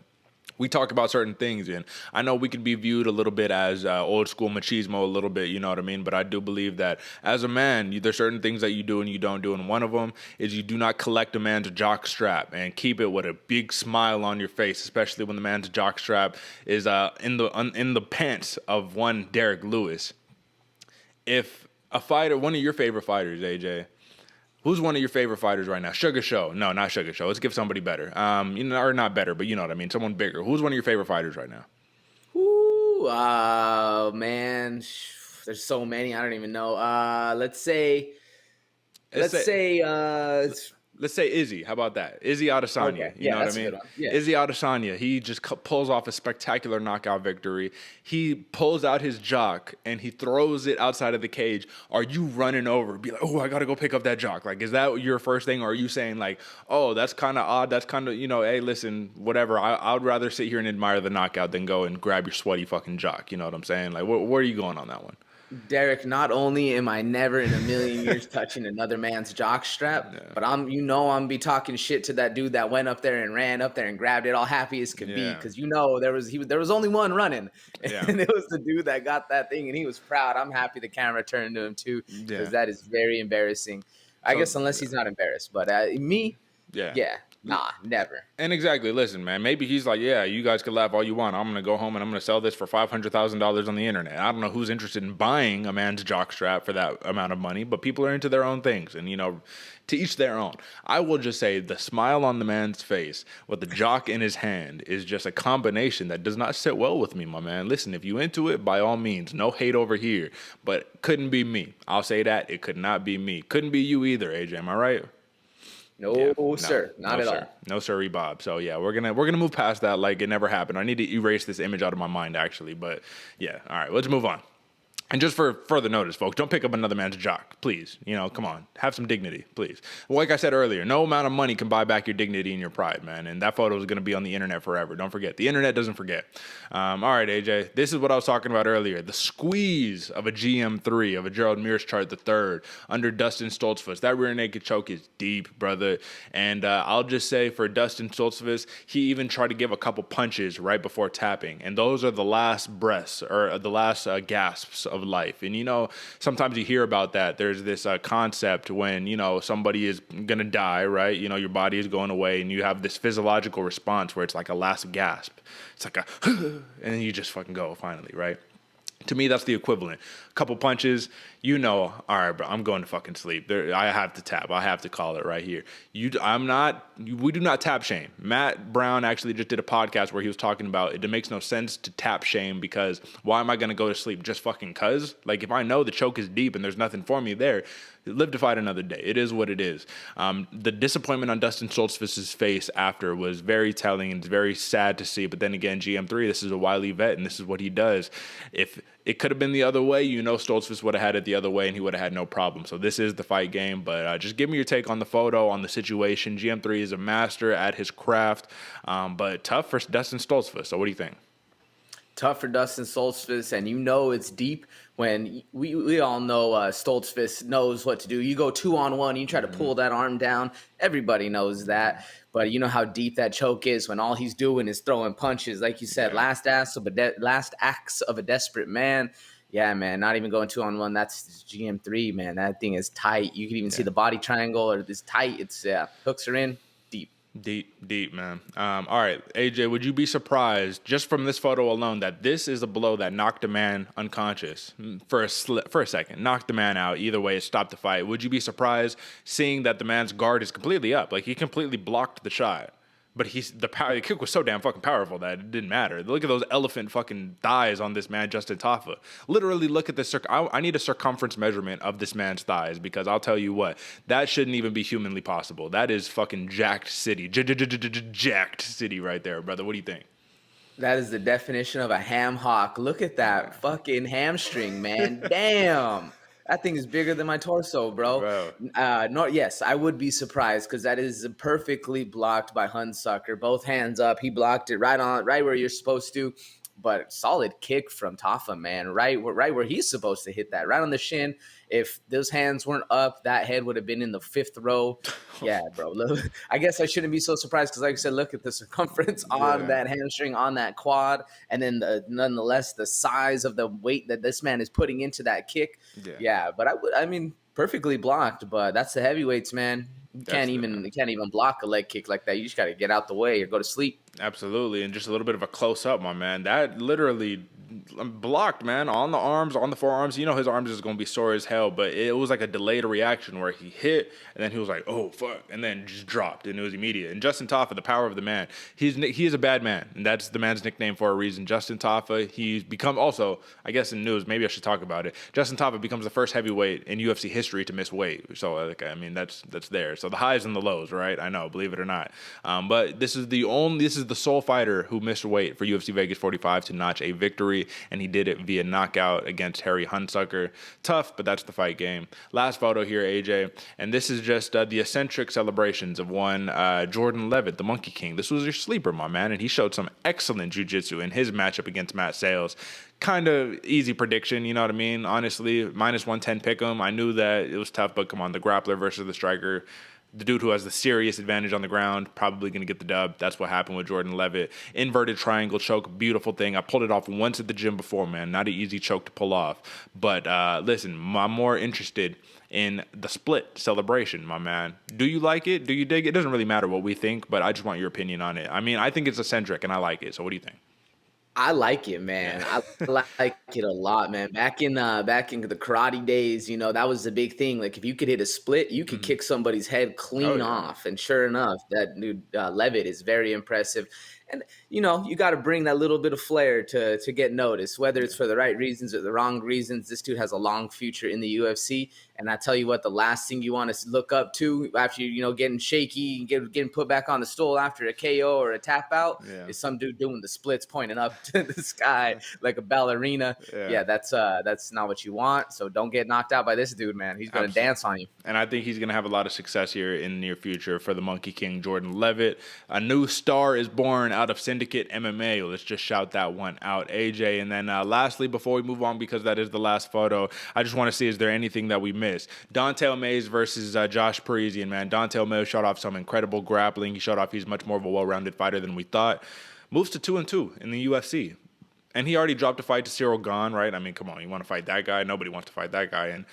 we talk about certain things, and I know we could be viewed a little bit as old school machismo a little bit, you know what I mean? But I do believe that as a man, there's certain things that you do and you don't do, and one of them is you do not collect a man's jock strap and keep it with a big smile on your face, especially when the man's jock strap is in the pants of one Derrick Lewis. If a fighter, one of your favorite fighters, AJ, who's one of your favorite fighters right now? Sugar Show. No, not Sugar Show. Let's give somebody better. Or not better, but you know what I mean. Someone bigger. Who's one of your favorite fighters right now? Ooh, man. There's so many. I don't even know. Let's say Izzy. How about that? Izzy Adesanya. Okay. You know what I mean? Yeah. Izzy Adesanya. He just pulls off a spectacular knockout victory. He pulls out his jock and he throws it outside of the cage. Are you running over? Be like, oh, I got to go pick up that jock. Like, is that your first thing? Or are you saying like, oh, that's kind of odd. That's kind of, hey, listen, whatever. I would rather sit here and admire the knockout than go and grab your sweaty fucking jock. You know what I'm saying? Like, where are you going on that one? Derek, not only am I never in a million years touching another man's jock strap, but I'm be talking shit to that dude that went up there and ran up there and grabbed it all happy as could be, because there was only one running, and it was the dude that got that thing, and he was proud. I'm happy the camera turned to him too, because that is very embarrassing. I guess unless he's not embarrassed, but me. Yeah. Nah, never. And exactly, listen, man, maybe he's like, yeah, you guys can laugh all you want. I'm going to go home and I'm going to sell this for $500,000 on the internet. I don't know who's interested in buying a man's jockstrap for that amount of money, but people are into their own things. And, to each their own. I will just say the smile on the man's face with the jock in his hand is just a combination that does not sit well with me, my man. Listen, if you into it, by all means, no hate over here, but couldn't be me. I'll say that. It could not be me. Couldn't be you either, AJ. Am I right? No, sir. Not at all. No, sirree, Bob. So yeah, we're gonna move past that like it never happened. I need to erase this image out of my mind, actually. But yeah, all right, let's move on. And just for further notice, folks, don't pick up another man's jock, please. Come on, have some dignity, please. Like I said earlier, no amount of money can buy back your dignity and your pride, man. And that photo is going to be on the internet forever. Don't forget. The internet doesn't forget. All right, AJ, this is what I was talking about earlier. The squeeze of a GM3, of a Gerald Meerschaert III under Dustin Stoltzfus. That rear naked choke is deep, brother. And I'll just say for Dustin Stoltzfus, he even tried to give a couple punches right before tapping. And those are the last breaths or the last gasps of life. And sometimes you hear about that. There's this concept when somebody is gonna die, right? Your body is going away and you have this physiological response where it's like a last gasp. It's like a and then you just fucking go finally, right? To me, that's the equivalent. A couple punches, all right, bro, I'm going to fucking sleep. I have to tap. I have to call it right here. We do not tap shame. Matt Brown actually just did a podcast where he was talking about it makes no sense to tap shame because why am I going to go to sleep just fucking cuz? Like, if I know the choke is deep and there's nothing for me there, live to fight another day. It is what it is. The disappointment on Dustin Stoltzfus' face after was very telling and it's very sad to see. But then again, GM3, this is a wily vet and this is what he does. If it could have been the other way, Stoltzfus would have had it the other way and he would have had no problem. So this is the fight game. But just give me your take on the photo, on the situation. GM3 is a master at his craft, but tough for Dustin Stoltzfus. So what do you think? Tough for Dustin Stoltzfus, and it's deep when we all know Stoltzfus knows what to do. You go 2-on-1, you try to pull that arm down. Everybody knows that. But you know how deep that choke is when all he's doing is throwing punches. Like you said, last acts of a desperate man. Yeah, man, not even going 2-on-1. That's GM3, man. That thing is tight. You can even see the body triangle or it's tight. It's hooks are in deep. Deep, man. All right, AJ, would you be surprised just from this photo alone that this is a blow that knocked a man unconscious for a second, knocked the man out? Either way, it stopped the fight. Would you be surprised seeing that the man's guard is completely up? Like, he completely blocked the shot. But the kick was so damn fucking powerful that it didn't matter. Look at those elephant fucking thighs on this man, Justin Tafa. Literally look at this. I need a circumference measurement of this man's thighs because I'll tell you what, that shouldn't even be humanly possible. That is fucking jacked city. Jacked city right there, brother. What do you think? That is the definition of a ham hock. Look at that fucking hamstring, man. Damn. That thing is bigger than my torso, bro. Yes, I would be surprised because that is perfectly blocked by Hunsucker. Both hands up. He blocked it right where you're supposed to. But solid kick from Tafa, man. Right where he's supposed to hit that. Right on the shin. If those hands weren't up, that head would have been in the 5th row. Yeah, bro. Look, I guess I shouldn't be so surprised because, like I said, look at the circumference on that hamstring, on that quad, and then nonetheless the size of the weight that this man is putting into that kick. Yeah, but perfectly blocked. But that's the heavyweights, man. You can't even block a leg kick like that. You just got to get out the way or go to sleep. Absolutely, and just a little bit of a close-up, my man. That literally blocked, man, on the arms, on the forearms. His arms is going to be sore as hell, but it was like a delayed reaction where he hit, and then he was like, oh, fuck, and then just dropped, and it was immediate. And Justin Tafa, the power of the man, he is a bad man, and that's the man's nickname for a reason. Justin Tafa, he's become also, I guess in news, maybe I should talk about it, Justin Tafa becomes the first heavyweight in UFC history to miss weight. So, that's there. So the highs and the lows, right? I know, believe it or not. But this is the sole fighter who missed weight for UFC Vegas 45 to notch a victory, and he did it via knockout against Harry Hunsucker. Tough, but that's the fight game. Last photo here, AJ, and this is just the eccentric celebrations of one Jordan Levitt, the Monkey King. This was your sleeper, my man, and he showed some excellent jiu-jitsu in his matchup against Matt Sales. Kind of easy prediction, you know what I mean? Honestly, -110 pick'em. I knew that it was tough, but come on, the grappler versus the striker. The dude who has the serious advantage on the ground, probably going to get the dub. That's what happened with Jordan Levitt. Inverted triangle choke, beautiful thing. I pulled it off once at the gym before, man. Not an easy choke to pull off. But listen, I'm more interested in the split celebration, my man. Do you like it? Do you dig it? It doesn't really matter what we think, but I just want your opinion on it. I mean, I think it's eccentric, and I like it. So what do you think? I like it, man. I like it a lot, man. Back in the karate days, that was the big thing. Like if you could hit a split, you could kick somebody's head clean off. And sure enough, that dude Levitt is very impressive. And you got to bring that little bit of flair to get noticed, whether it's for the right reasons or the wrong reasons. This dude has a long future in the UFC. And I tell you what, the last thing you want to look up to after getting shaky, getting put back on the stool after a KO or a tap out is some dude doing the splits, pointing up to the sky like a ballerina. Yeah, that's not what you want. So don't get knocked out by this dude, man. He's going to dance on you. And I think he's going to have a lot of success here in the near future for the Monkey King, Jordan Levitt. A new star is born out of Syndicate MMA. Let's just shout that one out, AJ. And then lastly, before we move on, because that is the last photo, I just want to see, is there anything that we missed? Dante O'Mays versus Josh Parisian, man. Dante O'Mays showed off some incredible grappling. He showed off he's much more of a well-rounded fighter than we thought. Moves to 2-2 in the UFC. And he already dropped a fight to Cyril Gahn, right? I mean, come on, you want to fight that guy? Nobody wants to fight that guy. And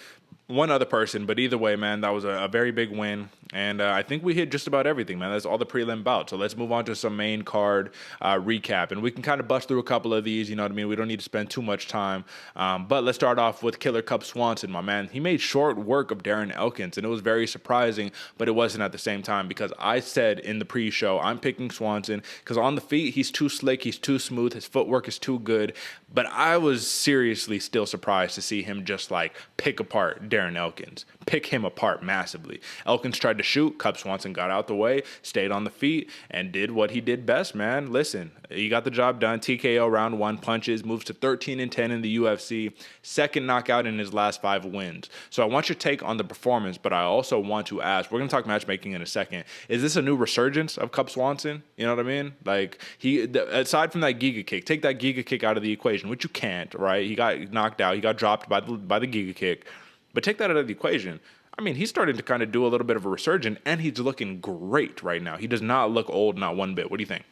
one other person, but either way, man, that was a very big win. And I think we hit just about everything, man. That's all the prelim bouts. So let's move on to some main card recap. And we can kind of bust through a couple of these, you know what I mean? We don't need to spend too much time. But let's start off with Killer Cub Swanson, my man. He made short work of Darren Elkins, and it was very surprising, but it wasn't at the same time because I said in the pre-show, I'm picking Swanson because on the feet, he's too slick, he's too smooth, his footwork is too good. But I was seriously still surprised to see him just like pick apart Darren Elkins. Pick him apart massively. Elkins tried to shoot. Cub Swanson got out the way, stayed on the feet, and did what he did best, man. Listen, he got the job done. TKO round 1 punches, moves to 13-10 in the UFC. Second knockout in his last 5 wins. So I want your take on the performance, but I also want to ask, we're going to talk matchmaking in a second. Is this a new resurgence of Cub Swanson? You know what I mean? Like, aside from that Giga kick, take that Giga kick out of the equation, which you can't, right? He got knocked out. He got dropped by the Giga kick. But take that out of the equation. I mean, he's starting to kind of do a little bit of a resurgence, and he's looking great right now. He does not look old, not one bit. What do you think?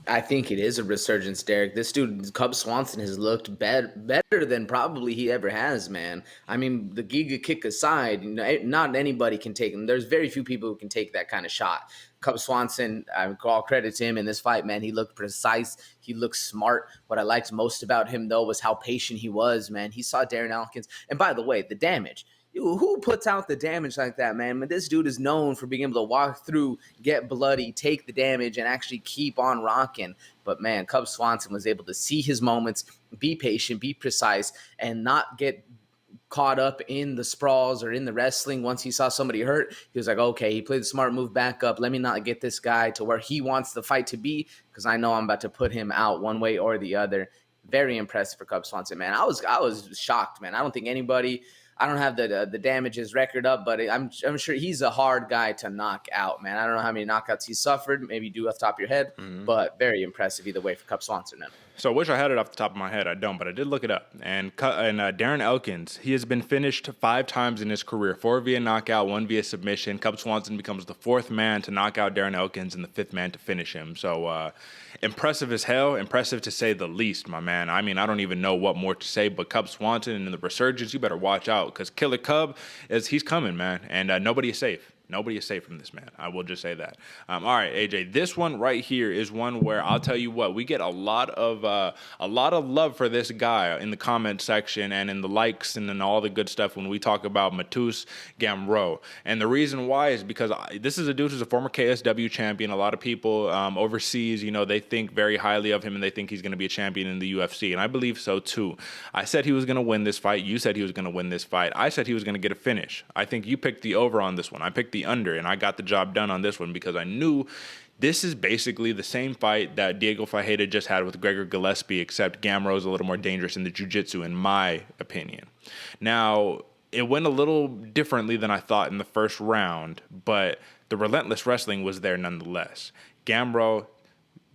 I think it is a resurgence, Derek. This dude, Cub Swanson, has looked better than probably he ever has, man. I mean, the Giga kick aside, not anybody can take him. There's very few people who can take that kind of shot. Cub Swanson, I all credit to him in this fight, man. He looked precise. He looked smart. What I liked most about him, though, was how patient he was, man. He saw Darren Elkins. And by the way, the damage. Who puts out the damage like that, man? This dude is known for being able to walk through, get bloody, take the damage, and actually keep on rocking. But, man, Cub Swanson was able to see his moments, be patient, be precise, and not get caught up in the sprawls or in the wrestling. Once he saw somebody hurt, he was like, okay, he played the smart move back up. Let me not get this guy to where he wants the fight to be because I know I'm about to put him out one way or the other. Very impressive for Cub Swanson, man. I was shocked, man. I don't think anybody – I don't have the damages record up, but I'm sure he's a hard guy to knock out, man. I don't know how many knockouts he's suffered. Maybe you do off the top of your head, but very impressive either way for Cub Swanson, man. So I wish I had it off the top of my head. I don't, but I did look it up. And Darren Elkins, he has been finished 5 times in his career, 4 via knockout, 1 via submission. Cub Swanson becomes the 4th man to knock out Darren Elkins and the 5th man to finish him. So impressive as hell, impressive to say the least, my man. I mean, I don't even know what more to say, but Cub Swanson and the resurgence, you better watch out because Killer Cub, he's coming, man, and nobody is safe. Nobody is safe from this man. I will just say that. All right, AJ. This one right here is one where I'll tell you what, we get a lot of love for this guy in the comment section and in the likes and in all the good stuff when we talk about Mateusz Gamrot. And the reason why is because this is a dude who's a former KSW champion. A lot of people overseas, they think very highly of him and they think he's going to be a champion in the UFC. And I believe so too. I said he was going to win this fight. You said he was going to win this fight. I said he was going to get a finish. I think you picked the over on this one. I picked the under, and I got the job done on this one because I knew this is basically the same fight that Diego Ferreira just had with Gregor Gillespie, except Gamrot is a little more dangerous in the jiu-jitsu, in my opinion. Now, it went a little differently than I thought in the first round, but the relentless wrestling was there nonetheless. Gamrot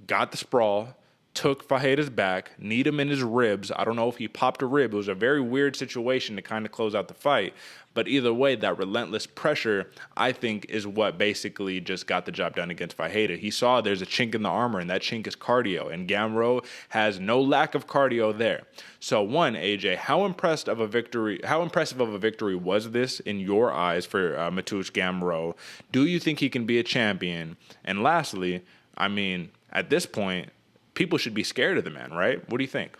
got the sprawl, took Fajeda's back, kneed him in his ribs. I don't know if he popped a rib. It was a very weird situation to kind of close out the fight. But either way, that relentless pressure, I think, is what basically just got the job done against Fajeda. He saw there's a chink in the armor, and that chink is cardio. And Gamrot has no lack of cardio there. So, one, AJ, how impressive of a victory was this in your eyes for Mateusz Gamrot? Do you think he can be a champion? And lastly, I mean, at this point, people should be scared of the man, right? What do you think?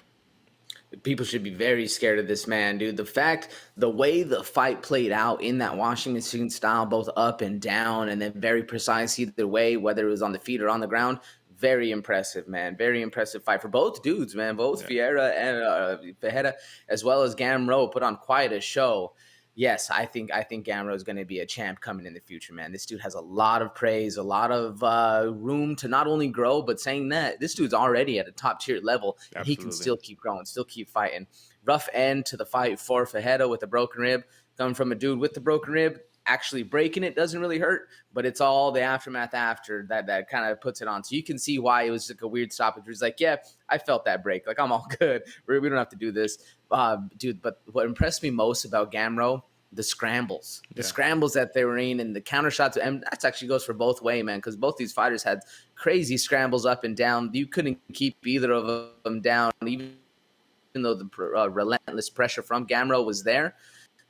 People should be very scared of this man, dude. The way the fight played out in that washing machine style, both up and down, and then very precise either way, whether it was on the feet or on the ground, very impressive, man. Very impressive fight for both dudes, man. Both Ferreira and Fajeda, as well as Gamrot, put on quite a show. Yes, I think Gamrot is going to be a champ coming in the future, man. This dude has a lot of praise, a lot of room to not only grow, but saying that this dude's already at a top-tier level. And he can still keep growing, still keep fighting. Rough end to the fight for Fajeda with a broken rib. Coming from a dude with the broken rib, actually breaking it doesn't really hurt, but it's all the aftermath after that kind of puts it on. So you can see why it was like a weird stoppage. He's like, yeah, I felt that break. Like, I'm all good. We don't have to do this. Dude, but what impressed me most about Gamrot, the scrambles that they were in and the counter shots. And that actually goes for both way, man, because both these fighters had crazy scrambles up and down. You couldn't keep either of them down, even though the relentless pressure from Gamrot was there.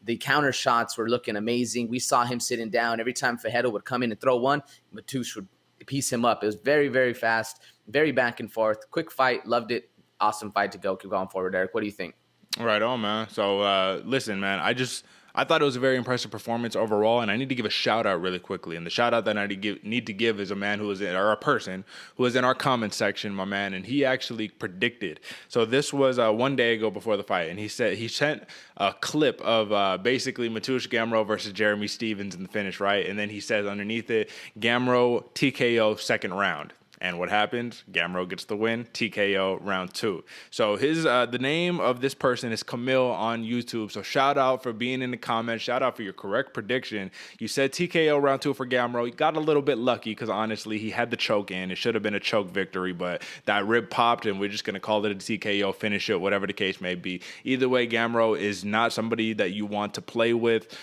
The counter shots were looking amazing. We saw him sitting down. Every time Fajeda would come in and throw one, Mateusz would piece him up. It was very, very fast, very back and forth. Quick fight. Loved it. Awesome fight to go. Keep going forward, Derek. What do you think? Right on, man. So, listen, man, I thought it was a very impressive performance overall, and I need to give a shout-out really quickly. And the shout-out that I need to give is a man who was or a person who was in our comment section, my man, and he actually predicted. So this was 1 day ago before the fight, and he sent a clip of basically Mateusz Gamrot versus Jeremy Stephens in the finish, right? And then he says underneath it, Gamrot TKO second round. And what happens? Gamrot gets the win, TKO round 2. So the name of this person is Camille on YouTube. So shout out for being in the comments. Shout out for your correct prediction. You said TKO round 2 for Gamrot. You got a little bit lucky because honestly, he had the choke in. It should have been a choke victory, but that rib popped, and we're just going to call it a TKO, finish it, whatever the case may be. Either way, Gamrot is not somebody that you want to play with.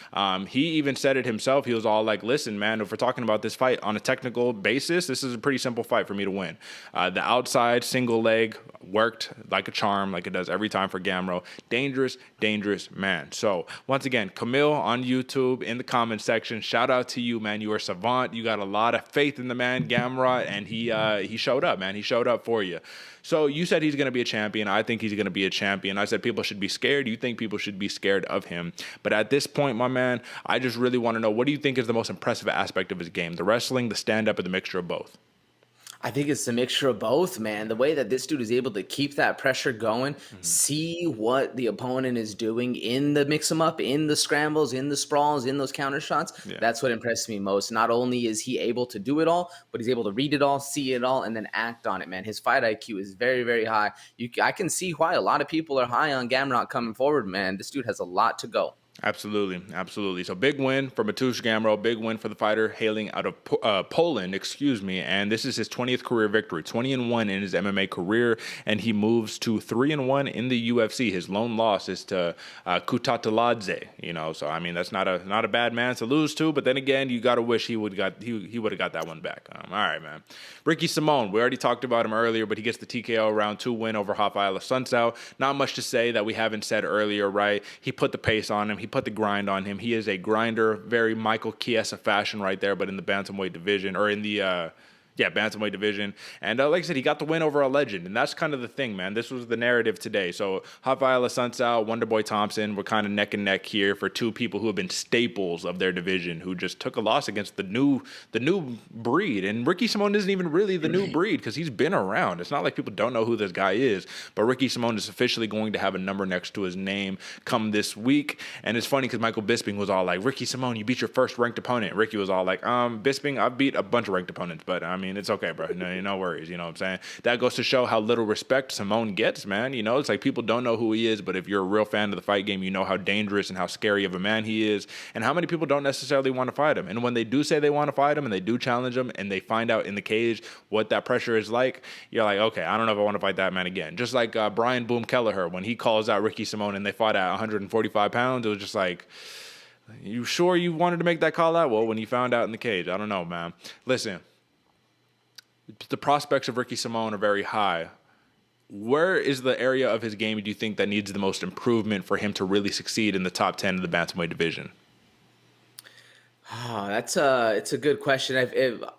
He even said it himself. He was all like, listen, man, if we're talking about this fight on a technical basis, this is a pretty simple fight for me to win. The outside single leg worked like a charm, like it does every time for Gamrot. Dangerous, dangerous man. So once again, Camille on YouTube in the comment section. Shout out to you, man. You are savant. You got a lot of faith in the man, Gamrot, and he showed up, man. He showed up for you. So you said he's going to be a champion. I think he's going to be a champion. I said people should be scared. You think people should be scared of him. But at this point, my man, I just really want to know, what do you think is the most impressive aspect of his game? The wrestling, the stand-up, or the mixture of both? I think it's a mixture of both, man. The way that this dude is able to keep that pressure going, see what the opponent is doing in the mix 'em up, in the scrambles, in the sprawls, in those counter shots. Yeah. That's what impressed me most. Not only is he able to do it all, but he's able to read it all, see it all, and then act on it, man. His fight IQ is very, very high. I can see why a lot of people are high on Gamrot coming forward, man. This dude has a lot to go. Absolutely, absolutely. So big win for Mateusz Gamrot, big win for the fighter hailing out of Poland, and this is his 20th career victory, 20-1 in his MMA career, and he moves to 3-1 in the UFC. His lone loss is to Kutateladze, so I mean that's not a bad man to lose to, but then again, you gotta wish he would have got that one back. All right, man. Ricky Simón, we already talked about him earlier, but he gets the TKO round 2 win over Rafael Assunção. Not much to say that we haven't said earlier, right? He put the pace on him. He put the grind on him. He is a grinder, very Michael Chiesa fashion right there, but in the bantamweight division, or in the bantamweight division. And like I said, he got the win over a legend. And that's kind of the thing, man. This was the narrative today. So Rafael Assunção, Wonderboy Thompson were kind of neck and neck here for two people who have been staples of their division, who just took a loss against the new breed. And Ricky Simón isn't even really the new breed because he's been around. It's not like people don't know who this guy is. But Ricky Simón is officially going to have a number next to his name come this week. And it's funny because Michael Bisping was all like, Ricky Simón, you beat your first ranked opponent. Ricky was all like, Bisping, I've beat a bunch of ranked opponents, but I mean, mean, it's okay, bro. No worries. You know what I'm saying? That goes to show how little respect Simone gets, man. You know, it's like people don't know who he is, but if you're a real fan of the fight game, you know how dangerous and how scary of a man he is, and how many people don't necessarily want to fight him. And when they do say they want to fight him and they do challenge him and they find out in the cage what that pressure is like, you're like, okay, I don't know if I want to fight that man again. Just like Brian Boom Kelleher, when he calls out Ricky Simone and they fought at 145 pounds, it was just like, you sure you wanted to make that call out? Well, when you found out in the cage, I don't know, man. Listen, the prospects of Ricky Simone are very high. Where is the area of his game do you think that needs the most improvement for him to really succeed in the top 10 of the bantamweight division? Oh, it's a good question.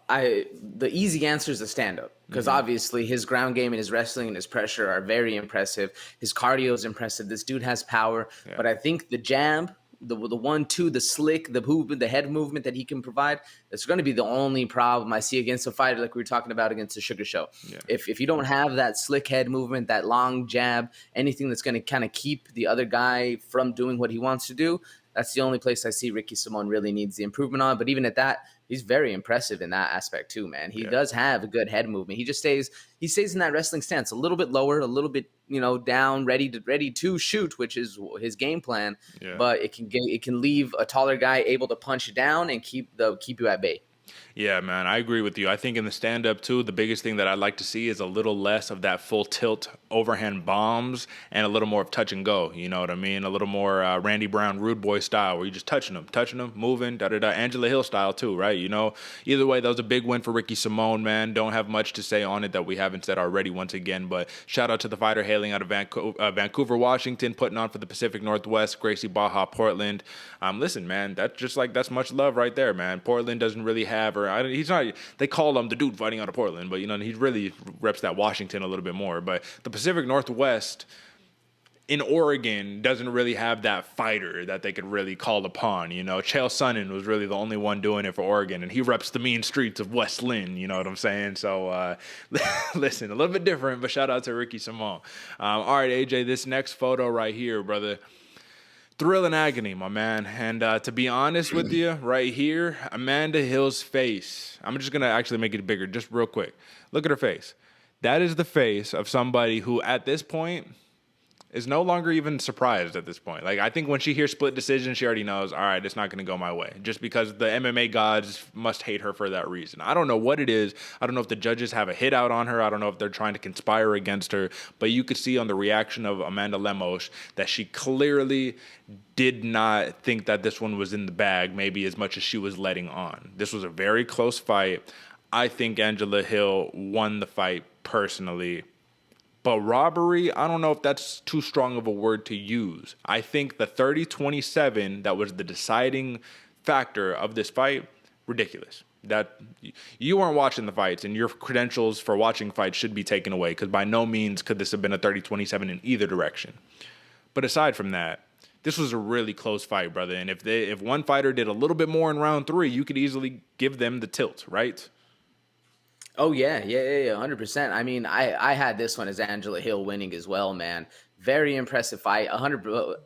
The easy answer is the stand-up, because obviously his ground game and his wrestling and his pressure are very impressive. His cardio is impressive. This dude has power, but I think the jab, the 1-2, the slick, the head movement that he can provide, it's going to be the only problem I see against a fighter like we were talking about against the Sugar Show. Yeah. If you don't have that slick head movement, that long jab, anything that's going to kind of keep the other guy from doing what he wants to do, that's the only place I see Ricky Simone really needs the improvement on. But even at that, he's very impressive in that aspect too, man. He does have a good head movement. He stays in that wrestling stance, a little bit lower, a little bit, down, ready to shoot, which is his game plan. Yeah. But it can leave a taller guy able to punch down and keep you at bay. Yeah, man, I agree with you. I think in the stand-up, too, the biggest thing that I'd like to see is a little less of that full tilt overhand bombs and a little more of touch and go, you know what I mean? A little more Randy Brown, rude boy style, where you're just touching them, moving, da-da-da, Angela Hill style, too, right? You know, either way, that was a big win for Ricky Simone, man. Don't have much to say on it that we haven't said already once again, but shout out to the fighter hailing out of Vancouver, Washington, putting on for the Pacific Northwest, Gracie Baja, Portland. Listen, man, that's much love right there, man. Portland doesn't really have, he's not, they call him the dude fighting out of Portland, but, he really reps that Washington a little bit more. But the Pacific Northwest in Oregon doesn't really have that fighter that they could really call upon. Chael Sonnen was really the only one doing it for Oregon, and he reps the mean streets of West Lynn, you know what I'm saying? So, listen, a little bit different, but shout out to Ricky Simone. All right, AJ, this next photo right here, brother, thrill and agony, my man. And to be honest with you, right here, Amanda Hill's face. I'm just going to actually make it bigger, just real quick. Look at her face. That is the face of somebody who, at this point, is no longer even surprised at this point. Like, I think when she hears split decision, she already knows, all right, it's not going to go my way. Just because the MMA gods must hate her for that reason. I don't know what it is. I don't know if the judges have a hit out on her. I don't know if they're trying to conspire against her. But you could see on the reaction of Amanda Lemos that she clearly did not think that this one was in the bag, maybe as much as she was letting on. This was a very close fight. I think Angela Hill won the fight personally. But robbery, I don't know if that's too strong of a word to use. I think the 30-27 that was the deciding factor of this fight, ridiculous. That you weren't watching the fights, and your credentials for watching fights should be taken away, because by no means could this have been a 30-27 in either direction. But aside from that, this was a really close fight, brother. And if one fighter did a little bit more in round 3, you could easily give them the tilt, right? Oh, yeah, 100%. I mean, I had this one as Angela Hill winning as well, man. Very impressive fight.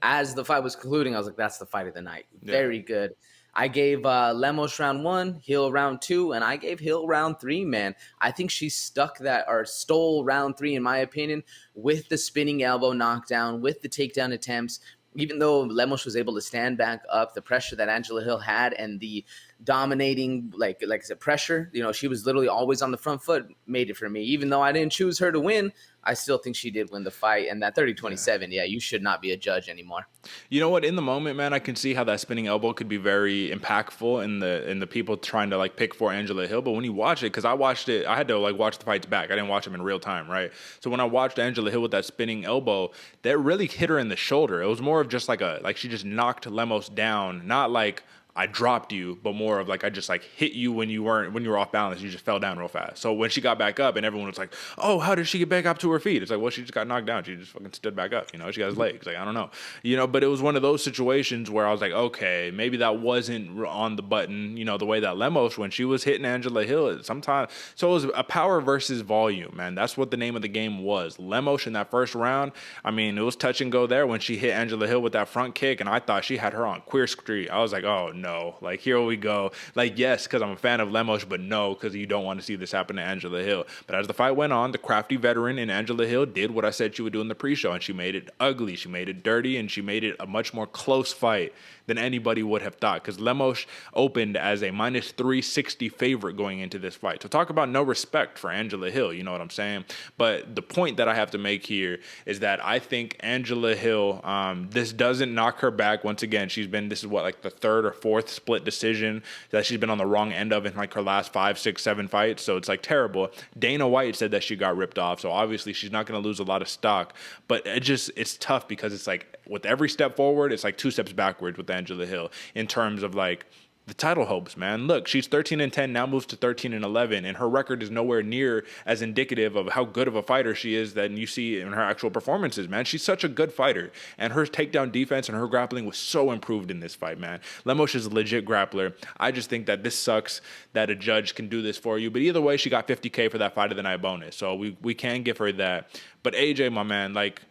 As the fight was concluding, I was like, that's the fight of the night. Yeah. Very good. I gave Lemos round 1, Hill round 2, and I gave Hill round 3, man. I think she stole round 3, in my opinion, with the spinning elbow knockdown, with the takedown attempts. Even though Lemos was able to stand back up, the pressure that Angela Hill had and the dominating, like I said, pressure, she was literally always on the front foot, made it for me. Even though I didn't choose her to win, I still think she did win the fight. And that 30-27, you should not be a judge anymore. You know what? In the moment, man, I can see how that spinning elbow could be very impactful in the people trying to pick for Angela Hill. But when you watch it, because I watched it, I had to watch the fights back. I didn't watch them in real time, right? So when I watched Angela Hill with that spinning elbow, that really hit her in the shoulder. It was more of just like she just knocked Lemos down, not like I dropped you, but more of I just hit you when you were off balance. You just fell down real fast. So when she got back up and everyone was like, oh, how did she get back up to her feet? It's like, well, she just got knocked down. She just fucking stood back up. She got his legs. I don't know. But it was one of those situations where I was like, okay, maybe that wasn't on the button, the way that Lemos, when she was hitting Angela Hill, sometimes. So it was a power versus volume, man. That's what the name of the game was. Lemos in that first round, I mean, it was touch and go there when she hit Angela Hill with that front kick, and I thought she had her on Queer Street. I was like, oh, no. Like, here we go. Like, yes, because I'm a fan of Lemos, but no, because you don't want to see this happen to Angela Hill. But as the fight went on, the crafty veteran in Angela Hill did what I said she would do in the pre-show, and she made it ugly. She made it dirty, and she made it a much more close fight than anybody would have thought, because Lemos opened as a minus 360 favorite going into this fight. So talk about no respect for Angela Hill, you know what I'm saying? But the point that I have to make here is that I think Angela Hill, this doesn't knock her back. Once again, this is what, like the third or fourth split decision that she's been on the wrong end of in like her last 5, 6, 7 fights. So it's like terrible. Dana White said that she got ripped off. So obviously she's not going to lose a lot of stock, but it's tough because it's like with every step forward, it's like 2 steps backwards with Angela Hill in terms of like the title hopes, man. Look, she's 13-10, now moves to 13-11, and her record is nowhere near as indicative of how good of a fighter she is than you see in her actual performances, man. She's such a good fighter, and her takedown defense and her grappling was so improved in this fight, man. Lemos is a legit grappler. I just think that this sucks that a judge can do this for you, but either way, she got $50K for that fight of the night bonus, so we can give her that. But AJ, my man, like,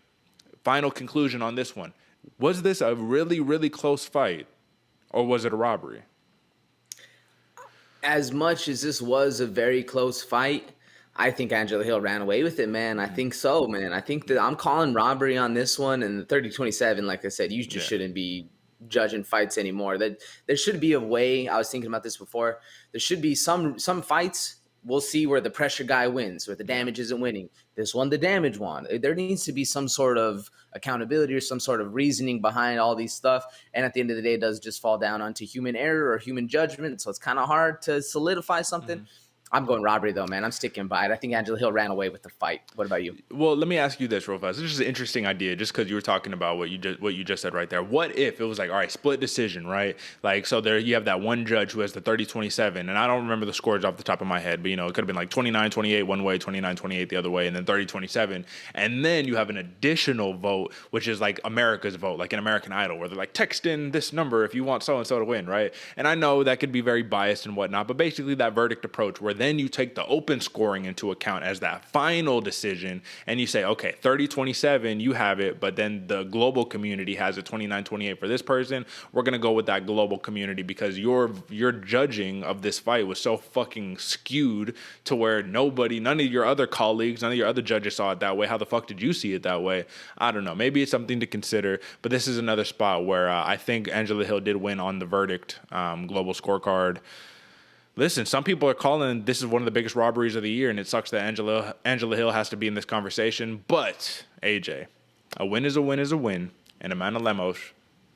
final conclusion on this one. Was this a really, really close fight, or was it a robbery? As much as this was a very close fight, I think Angela Hill ran away with it, man. I think so, man. I think that I'm calling robbery on this one, and the 30-27, like I said, you just shouldn't be judging fights anymore. That there should be a way. I was thinking about this before. There should be some fights we'll see where the pressure guy wins, where the damage isn't winning. This one, the damage won. There needs to be some sort of accountability or some sort of reasoning behind all these stuff. And at the end of the day, it does just fall down onto human error or human judgment. So it's kind of hard to solidify something. I'm going robbery, though, man. I'm sticking by it. I think Angela Hill ran away with the fight. What about you? Well, let me ask you this real fast. This is an interesting idea, just because you were talking about what you just said right there. What if it was like, all right, split decision, right? Like, so there you have that one judge who has the 30-27, and I don't remember the scores off the top of my head, but, you know, it could have been like 29-28 one way, 29-28 the other way, and then 30-27. And then you have an additional vote, which is like America's vote, like an American Idol, where they're like, text in this number if you want so-and-so to win, right? And I know that could be very biased and whatnot, but basically that verdict approach where then you take the open scoring into account as that final decision, and you say, okay, 30-27, you have it, but then the global community has a 29-28 for this person. We're going to go with that global community because your judging of this fight was so fucking skewed to where none of your other colleagues, none of your other judges saw it that way. How the fuck did you see it that way? I don't know. Maybe it's something to consider, but this is another spot where I think Angela Hill did win on the verdict global scorecard. Listen, some people are calling this is one of the biggest robberies of the year, and it sucks that Angela Hill has to be in this conversation. But, AJ, a win is a win is a win, and Amanda Lemos,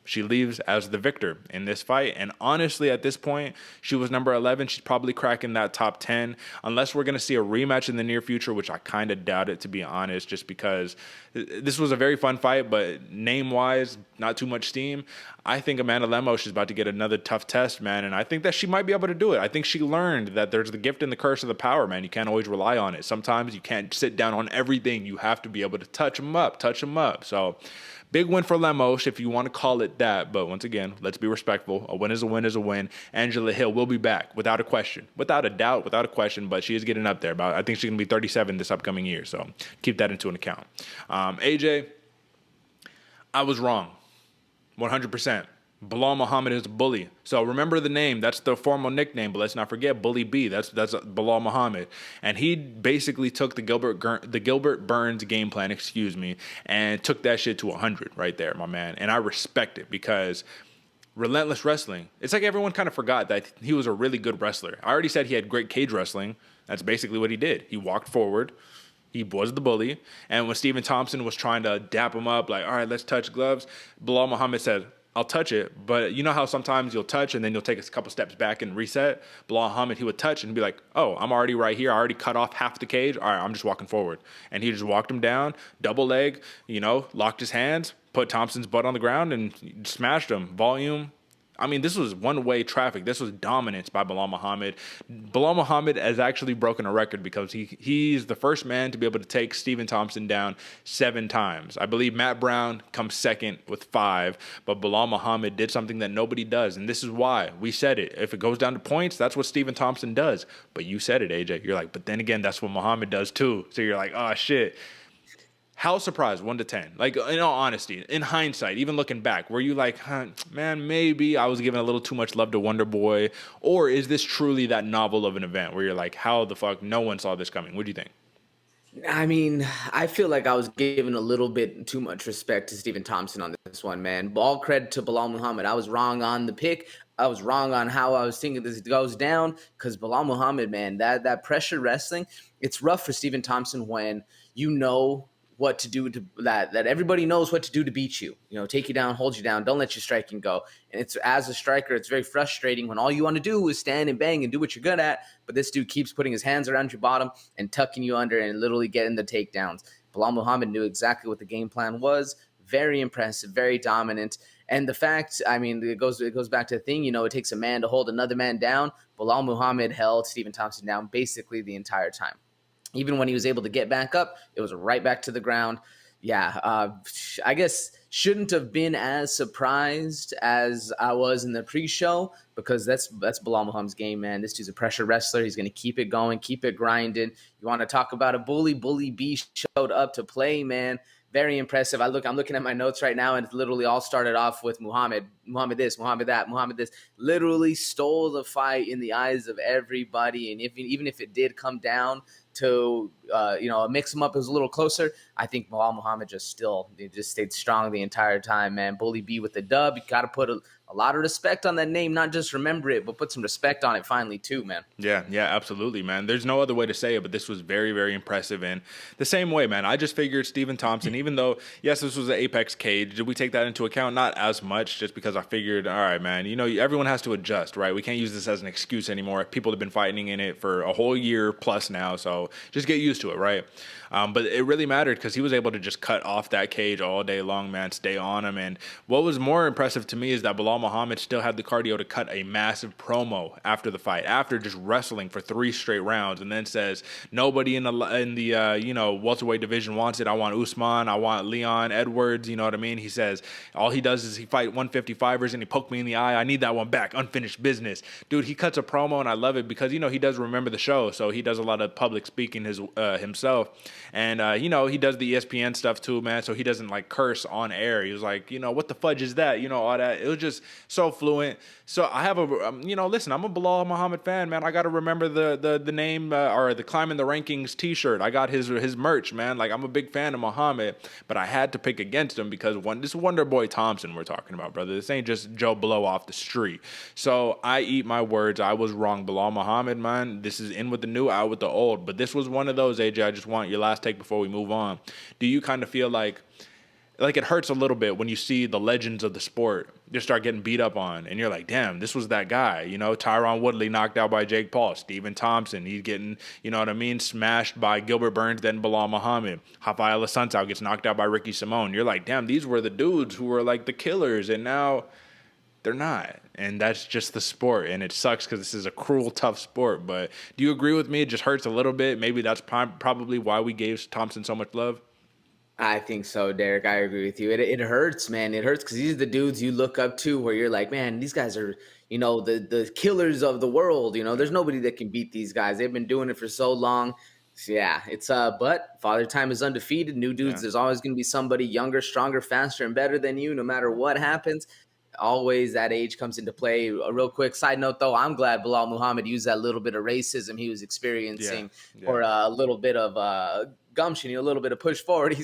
she leaves as the victor in this fight. And honestly, at this point, she was number 11. She's probably cracking that top 10, unless we're going to see a rematch in the near future, which I kind of doubt it, to be honest, just because this was a very fun fight, but name-wise, not too much steam. I think Amanda Lemos is about to get another tough test, man, and I think that she might be able to do it. I think she learned that there's the gift and the curse of the power, man. You can't always rely on it. Sometimes you can't sit down on everything. You have to be able to touch them up. So big win for Lemos, if you want to call it that. But once again, let's be respectful. A win is a win is a win. Angela Hill will be back without a question, without a doubt, without a question. But she is getting up there. I think she's going to be 37 this upcoming year. So keep that into an account. AJ, I was wrong. 100%. Belal Muhammad is a bully. So remember the name. That's the formal nickname, but let's not forget Bully B. That's Belal Muhammad. And he basically took the Gilbert Burns game plan, and took that shit to 100 right there, my man. And I respect it because relentless wrestling. It's like everyone kind of forgot that he was a really good wrestler. I already said he had great cage wrestling. That's basically what he did. He walked forward. He was the bully. And when Stephen Thompson was trying to dap him up, like, all right, let's touch gloves, Belal Muhammad said, I'll touch it. But you know how sometimes you'll touch and then you'll take a couple steps back and reset? Belal Muhammad, he would touch and be like, oh, I'm already right here. I already cut off half the cage. All right, I'm just walking forward. And he just walked him down, double leg, locked his hands, put Thompson's butt on the ground and smashed him. Volume. I mean, this was one-way traffic. This was dominance by Belal Muhammad. Belal Muhammad has actually broken a record because he's the first man to be able to take Stephen Thompson down 7 times. I believe Matt Brown comes second with 5, but Belal Muhammad did something that nobody does, and this is why. We said it. If it goes down to points, that's what Stephen Thompson does. But you said it, AJ. You're like, but then again, that's what Muhammad does too. So you're like, oh, shit. How surprised, 1 to 10? Like, in all honesty, in hindsight, even looking back, were you like, man, maybe I was giving a little too much love to Wonder Boy? Or is this truly that novel of an event where you're like, how the fuck, no one saw this coming? What do you think? I mean, I feel like I was giving a little bit too much respect to Stephen Thompson on this one, man. All credit to Belal Muhammad. I was wrong on the pick. I was wrong on how I was thinking this goes down because Belal Muhammad, man, that pressure wrestling, it's rough for Stephen Thompson when you know what to do to that everybody knows what to do to beat you, take you down, hold you down, don't let your striking go. And it's, as a striker, it's very frustrating when all you want to do is stand and bang and do what you're good at, but this dude keeps putting his hands around your bottom and tucking you under and literally getting the takedowns. Belal Muhammad knew exactly what the game plan was. Very impressive, very dominant. And the fact, I mean, it goes back to the thing, it takes a man to hold another man down. Belal Muhammad held Stephen Thompson down basically the entire time. Even when he was able to get back up, it was right back to the ground. Yeah, I guess shouldn't have been as surprised as I was in the pre-show because that's Belal Muhammad's game, man. This dude's a pressure wrestler. He's going to keep it going, keep it grinding. You want to talk about a bully? Bully B showed up to play, man. Very impressive. I'm looking at my notes right now, and it literally all started off with Muhammad this, Muhammad that, Muhammad this. Literally stole the fight in the eyes of everybody, and even if it did come down to mix him up, it was a little closer. I think Belal Muhammad just stayed strong the entire time, man. Bully B with the dub. You got to put a lot of respect on that name, not just remember it, but put some respect on it finally too, man. Yeah, absolutely, man. There's no other way to say it, but this was very, very impressive. And the same way, man, I just figured Stephen Thompson, even though, yes, this was an Apex cage, did we take that into account? Not as much, just because I figured, all right, man, everyone has to adjust, right? We can't use this as an excuse anymore. People have been fighting in it for a whole year plus now, so just get used to it, right? But it really mattered because he was able to just cut off that cage all day long, man, stay on him. And what was more impressive to me is that Belal Muhammad still had the cardio to cut a massive promo after the fight, after just wrestling for 3 straight rounds, and then says, nobody in the welterweight division wants it. I want Usman, I want Leon Edwards, you know what I mean? He says, all he does is he fight 155ers and he poked me in the eye. I need that one back. Unfinished business. Dude, he cuts a promo, and I love it because, he does remember the show, so he does a lot of public speaking himself. And, he does the ESPN stuff too, man, so he doesn't, curse on air. He was like, what the fudge is that? All that. It was just so fluent. So I have listen, I'm a Belal Muhammad fan, man. I got to remember the name or the Climbing the Rankings t-shirt. I got his merch, man. I'm a big fan of Muhammad, but I had to pick against him because this Wonder Boy Thompson we're talking about, brother. This ain't just Joe Blow off the street. So I eat my words. I was wrong. Belal Muhammad, man, this is in with the new, out with the old. But this was one of those, AJ, I just want your last take before we move on. Do you kind of feel like it hurts a little bit when you see the legends of the sport just start getting beat up on, and you're like, damn, this was that guy, Tyron Woodley knocked out by Jake Paul, Stephen Thompson, he's getting, smashed by Gilbert Burns, then Belal Muhammad, Rafael Assunção gets knocked out by Ricky Simone. You're like, damn, these were the dudes who were the killers, and now they're not. And that's just the sport, and it sucks because this is a cruel, tough sport. But do you agree with me? It just hurts a little bit. Maybe that's probably why we gave Thompson so much love. I think so, Derek. I agree with you. It hurts, man. It hurts because these are the dudes you look up to where you're like, man, these guys are, the killers of the world. There's nobody that can beat these guys. They've been doing it for so long. So, yeah, it's but Father Time is undefeated. New dudes, There's always going to be somebody younger, stronger, faster, and better than you no matter what happens. Always that age comes into play. A real quick side note, though, I'm glad Belal Muhammad used that little bit of racism he was experiencing or a little bit of gumption, a little bit of push forward.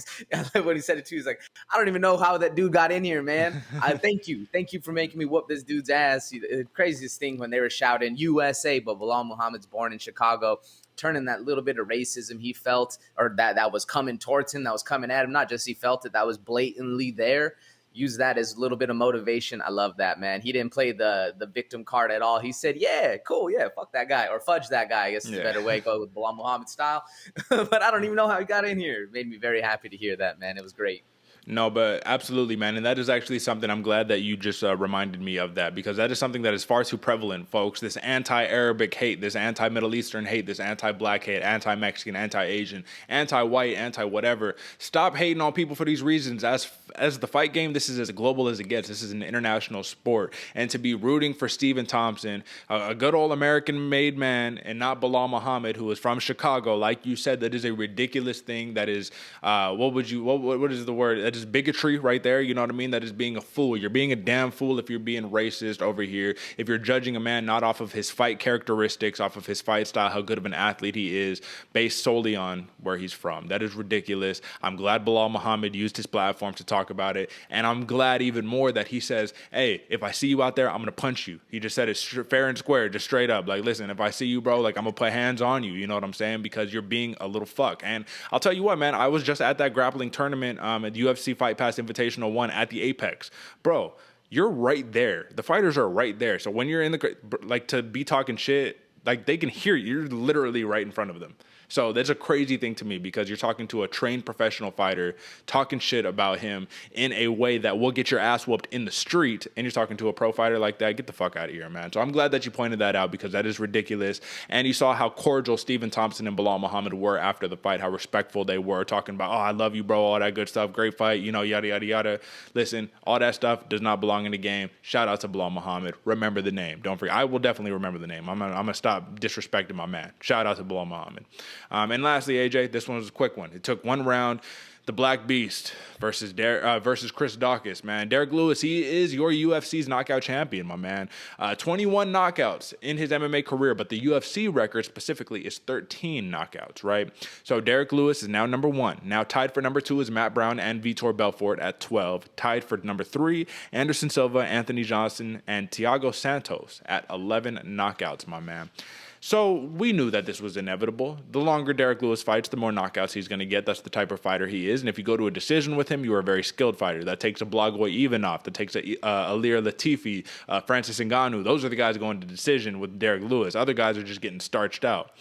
When he said it too, he's like, I don't even know how that dude got in here, man. Thank you for making me whoop this dude's ass. The craziest thing when they were shouting USA, but Belal Muhammad's born in Chicago, turning that little bit of racism he felt or that was coming towards him, that was coming at him, not just he felt it, that was blatantly there. Use that as a little bit of motivation. I love that, man. He didn't play the victim card at all. He said, yeah, cool, yeah, fuck that guy. Or fudge that guy, I guess is a better way. Go with Belal Muhammad style. But I don't even know how he got in here. It made me very happy to hear that, man. It was great. No, but absolutely, man. And that is actually something I'm glad that you just reminded me of that, because that is something that is far too prevalent, folks. This anti-Arabic hate, this anti-Middle Eastern hate, this anti-Black hate, anti-Mexican, anti-Asian, anti-white, anti-whatever. Stop hating on people for these reasons. As as the fight game, this is as global as it gets. This is an international sport. And to be rooting for Stephen Thompson, a good old American-made man, and not Belal Muhammad, who is from Chicago, like you said, that is a ridiculous thing. That is, what is the word? That is bigotry right there. You know what I mean? That is being a fool. You're being a damn fool if you're being racist over here. If you're judging a man not off of his fight characteristics, off of his fight style, how good of an athlete he is, based solely on where he's from. That is ridiculous. I'm glad Belal Muhammad used his platform to talk about it, and I'm glad even more that he says, hey, if I see you out there, I'm gonna punch you. He just said it fair and square, just straight up. Like, listen, if I see you, bro, like, I'm gonna put hands on you. You know what I'm saying? Because you're being a little fuck. And I'll tell you what, man, I was just at that grappling tournament at UFC Fight Pass Invitational 1 at the Apex. Bro, you're right there. The fighters are right there. So when you're in the, like, to be talking shit, like, they can hear you. You're literally right in front of them. So that's a crazy thing to me, because you're talking to a trained professional fighter, talking shit about him in a way that will get your ass whooped in the street, and you're talking to a pro fighter like that. Get the fuck out of here, man. So I'm glad that you pointed that out, because that is ridiculous. And you saw how cordial Stephen Thompson and Belal Muhammad were after the fight, how respectful they were, talking about, oh, I love you, bro, all that good stuff, great fight, you know, yada, yada, yada. Listen, all that stuff does not belong in the game. Shout out to Belal Muhammad. Remember the name. Don't forget. I will definitely remember the name. I'm gonna stop disrespecting my man. Shout out to Belal Muhammad. And lastly, AJ, this one was a quick one. It took one round. The Black Beast versus Chris Daukaus, man. Derrick Lewis, he is your UFC's knockout champion, my man. 21 knockouts in his MMA career, but the UFC record specifically is 13 knockouts, right? So Derrick Lewis is now number 1. Now tied for number 2 is Matt Brown and Vitor Belfort at 12. Tied for number 3, Anderson Silva, Anthony Johnson, and Thiago Santos at 11 knockouts, my man. So we knew that this was inevitable. The longer Derrick Lewis fights, the more knockouts he's going to get. That's the type of fighter he is. And if you go to a decision with him, you are a very skilled fighter. That takes a Blagoy Ivanov. That takes a Alir Latifi, Francis Ngannou. Those are the guys going to decision with Derrick Lewis. Other guys are just getting starched out.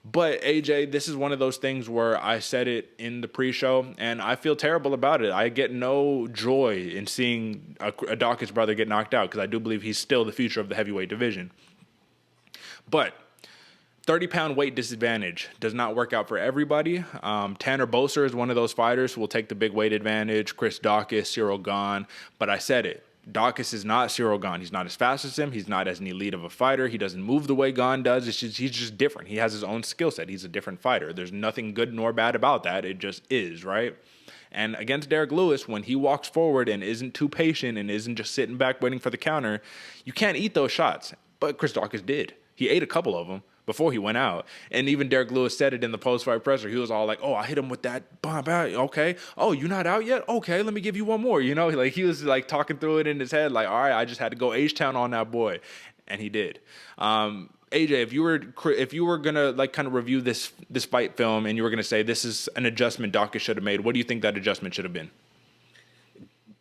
But, AJ, this is one of those things where I said it in the pre-show, and I feel terrible about it. I get no joy in seeing a Daukaus brother get knocked out, because I do believe he's still the future of the heavyweight division. But 30-pound weight disadvantage does not work out for everybody. Tanner Boser is one of those fighters who will take the big weight advantage. Chris Daukaus, Cyril Gahn. But I said it. Daukaus is not Cyril Gahn. He's not as fast as him. He's not as an elite of a fighter. He doesn't move the way Gahn does. He's just different. He has his own skill set. He's a different fighter. There's nothing good nor bad about that. It just is, right? And against Derrick Lewis, when he walks forward and isn't too patient and isn't just sitting back waiting for the counter, you can't eat those shots. But Chris Daukaus did. He ate a couple of them before he went out. And even Derrick Lewis said it in the post-fight presser. He was all like, oh, I hit him with that bomb out. Okay. Oh, you're not out yet? Okay, let me give you one more. You know, like, he was like talking through it in his head, like, all right, I just had to go H-Town on that boy. And he did. AJ, if you were gonna like kind of review this fight film, and you were gonna say this is an adjustment Daukaus should have made, what do you think that adjustment should have been?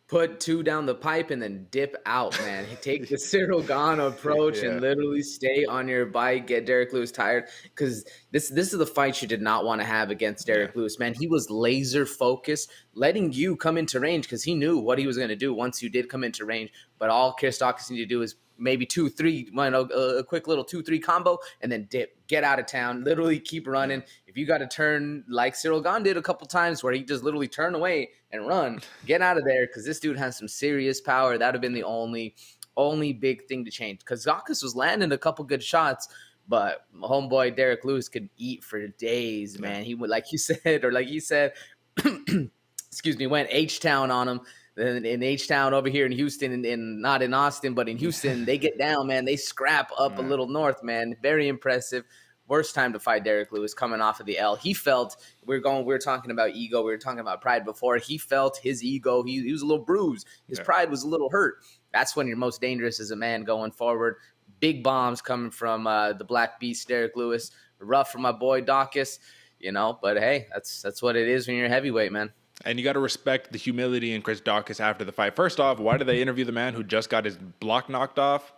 Put 2 down the pipe and then dip out, man. Take the Cyril Gahn approach and literally stay on your bike, get Derrick Lewis tired. Because this is the fight you did not want to have against Derrick Lewis, man. He was laser focused, letting you come into range, because he knew what he was going to do once you did come into range. But all Chris Daukaus needed to do is maybe 2-3, a quick little 2-3 combo, and then dip, get out of town, literally keep running. If you got to turn like Cyril Gahn did a couple times, where he just literally turned away and run, get out of there, because this dude has some serious power. That would have been the only big thing to change, because Daukaus was landing a couple good shots, but homeboy Derrick Lewis could eat for days, man. He would, like you said, excuse me, went H-Town on him. In H-Town over here in Houston, and not in Austin, but in Houston, they get down, man. They scrap up a little north, man. Very impressive. Worst time to fight Derrick Lewis, coming off of the L. He felt, we were talking about ego, we were talking about pride before. He felt his ego. He was a little bruised. His pride was a little hurt. That's when you're most dangerous as a man going forward. Big bombs coming from the Black Beast, Derrick Lewis. Rough for my boy Daukaus, you know. But hey, that's what it is when you're a heavyweight, man. And you got to respect the humility in Chris Daukaus after the fight. First off, why did they interview the man who just got his block knocked off?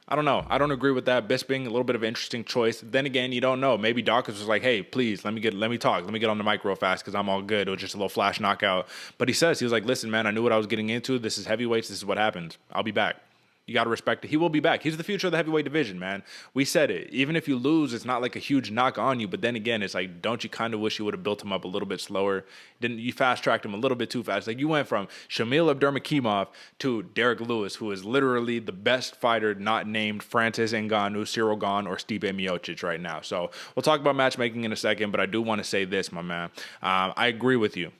I don't know. I don't agree with that. Bisping, a little bit of an interesting choice. Then again, you don't know. Maybe Daukaus was like, hey, please, let me talk. Let me get on the mic real fast, because I'm all good. It was just a little flash knockout. But he was like, listen, man, I knew what I was getting into. This is heavyweights. This is what happens. I'll be back. You got to respect it. He will be back. He's the future of the heavyweight division, man. We said it. Even if you lose, it's not like a huge knock on you. But then again, it's like, don't you kind of wish you would have built him up a little bit slower? Didn't you fast-tracked him a little bit too fast? Like, you went from Shamil Abdurmakimov to Derrick Lewis, who is literally the best fighter not named Francis Ngannou, Cyril Gane, or Stipe Miocic right now. So we'll talk about matchmaking in a second, but I do want to say this, my man. I agree with you.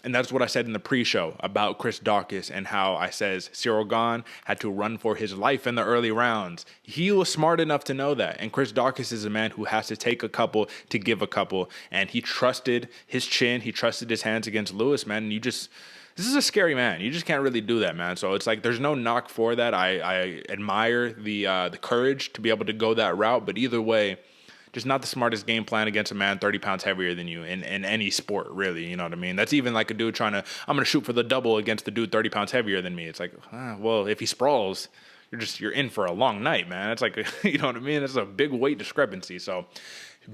And that's what I said in the pre-show about Chris Daukaus and how I says Cyril Gane had to run for his life in the early rounds. He was smart enough to know that. And Chris Daukaus is a man who has to take a couple to give a couple. And he trusted his chin. He trusted his hands against Lewis, man. And this is a scary man. You just can't really do that, man. So it's like there's no knock for that. I admire the courage to be able to go that route. But either way, just not the smartest game plan against a man 30 pounds heavier than you in any sport, really. You know what I mean? That's even like a dude I'm going to shoot for the double against the dude 30 pounds heavier than me. It's like, well, if he sprawls, you're in for a long night, man. It's like, you know what I mean? It's a big weight discrepancy. So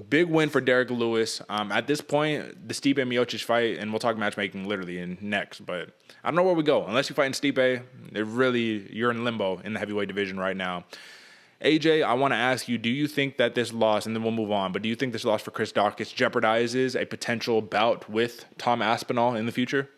big win for Derrick Lewis. At this point, the Stipe Miocic fight, and we'll talk matchmaking literally in next, but I don't know where we go. Unless you fight in Stipe, you're in limbo in the heavyweight division right now. AJ, I want to ask you, do you think that this loss, and then we'll move on, but do you think this loss for Chris Daukaus jeopardizes a potential bout with Tom Aspinall in the future?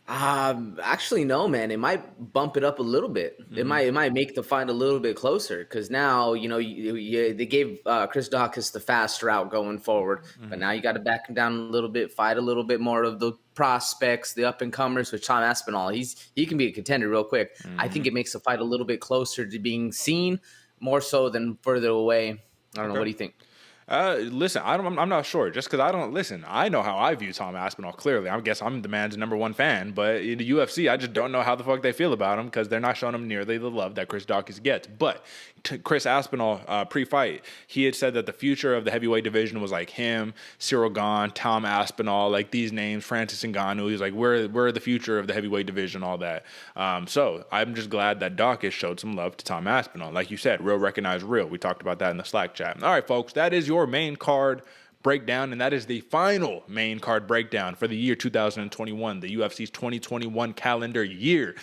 Actually, no, man. It might bump it up a little bit. It might make the fight a little bit closer because now, they gave Chris Daukaus the fast route going forward, but now you got to back him down a little bit, fight a little bit more of the prospects, the up-and-comers with Tom Aspinall. He can be a contender real quick. I think it makes the fight a little bit closer to being seen more so than further away. I don't know. What do you think? Listen, I'm not sure. Just because I don't listen, I know how I view Tom Aspinall. Clearly, I guess I'm the man's #1 fan. But in the UFC, I just don't know how the fuck they feel about him because they're not showing him nearly the love that Chris Daukaus gets. But Chris Aspinall, pre-fight, he had said that the future of the heavyweight division was like him, Cyril Gane, Tom Aspinall, like these names, Francis Ngannou. He's like, we're the future of the heavyweight division, all that. So I'm just glad that Daukaus showed some love to Tom Aspinall. Like you said, real recognize real. We talked about that in the Slack chat. All right, folks, that is your main card breakdown, and that is the final main card breakdown for the year 2021, the UFC's 2021 calendar year.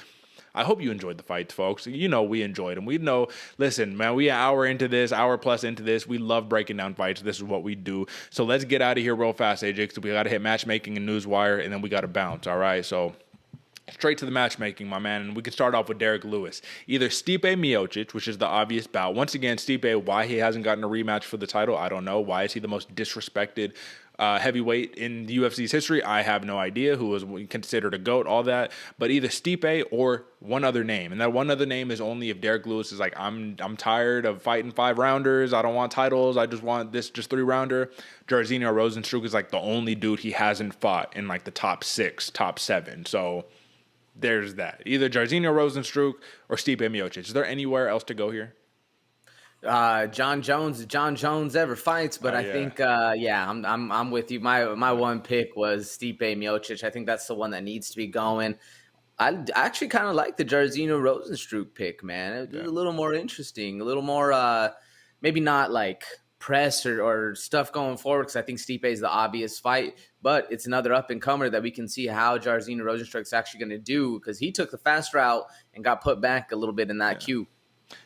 I hope you enjoyed the fights, folks. You know we enjoyed them. We know, listen, man, we an hour plus into this. We love breaking down fights. This is what we do. So let's get out of here real fast, AJ, because we got to hit matchmaking and Newswire, and then we got to bounce, all right? So straight to the matchmaking, my man, and we can start off with Derrick Lewis. Either Stipe Miocic, which is the obvious bout. Once again, Stipe, why he hasn't gotten a rematch for the title, I don't know. Why is he the most disrespected heavyweight in the UFC's history? I have no idea. Who was considered a GOAT, all that. But either Stipe or one other name. And that one other name is only if Derrick Lewis is like, I'm tired of fighting 5-rounders. I don't want titles. I just want this just 3-rounder. Jairzinho Rozenstruik is like the only dude he hasn't fought in like the top 6, top 7. So there's that. Either Jairzinho Rozenstruik or Stipe Miocic. Is there anywhere else to go here? John Jones, if John Jones ever fights, but I think I'm with you. My one pick was Stipe Miocic. I think that's the one that needs to be going. I actually kind of like the Jairzinho Rozenstruik pick, man. It was a little more interesting, a little more maybe not like press or stuff going forward, because I think Stipe is the obvious fight, but it's another up-and-comer that we can see how Jairzinho Rozenstruik is actually going to do, because he took the fast route and got put back a little bit in that queue.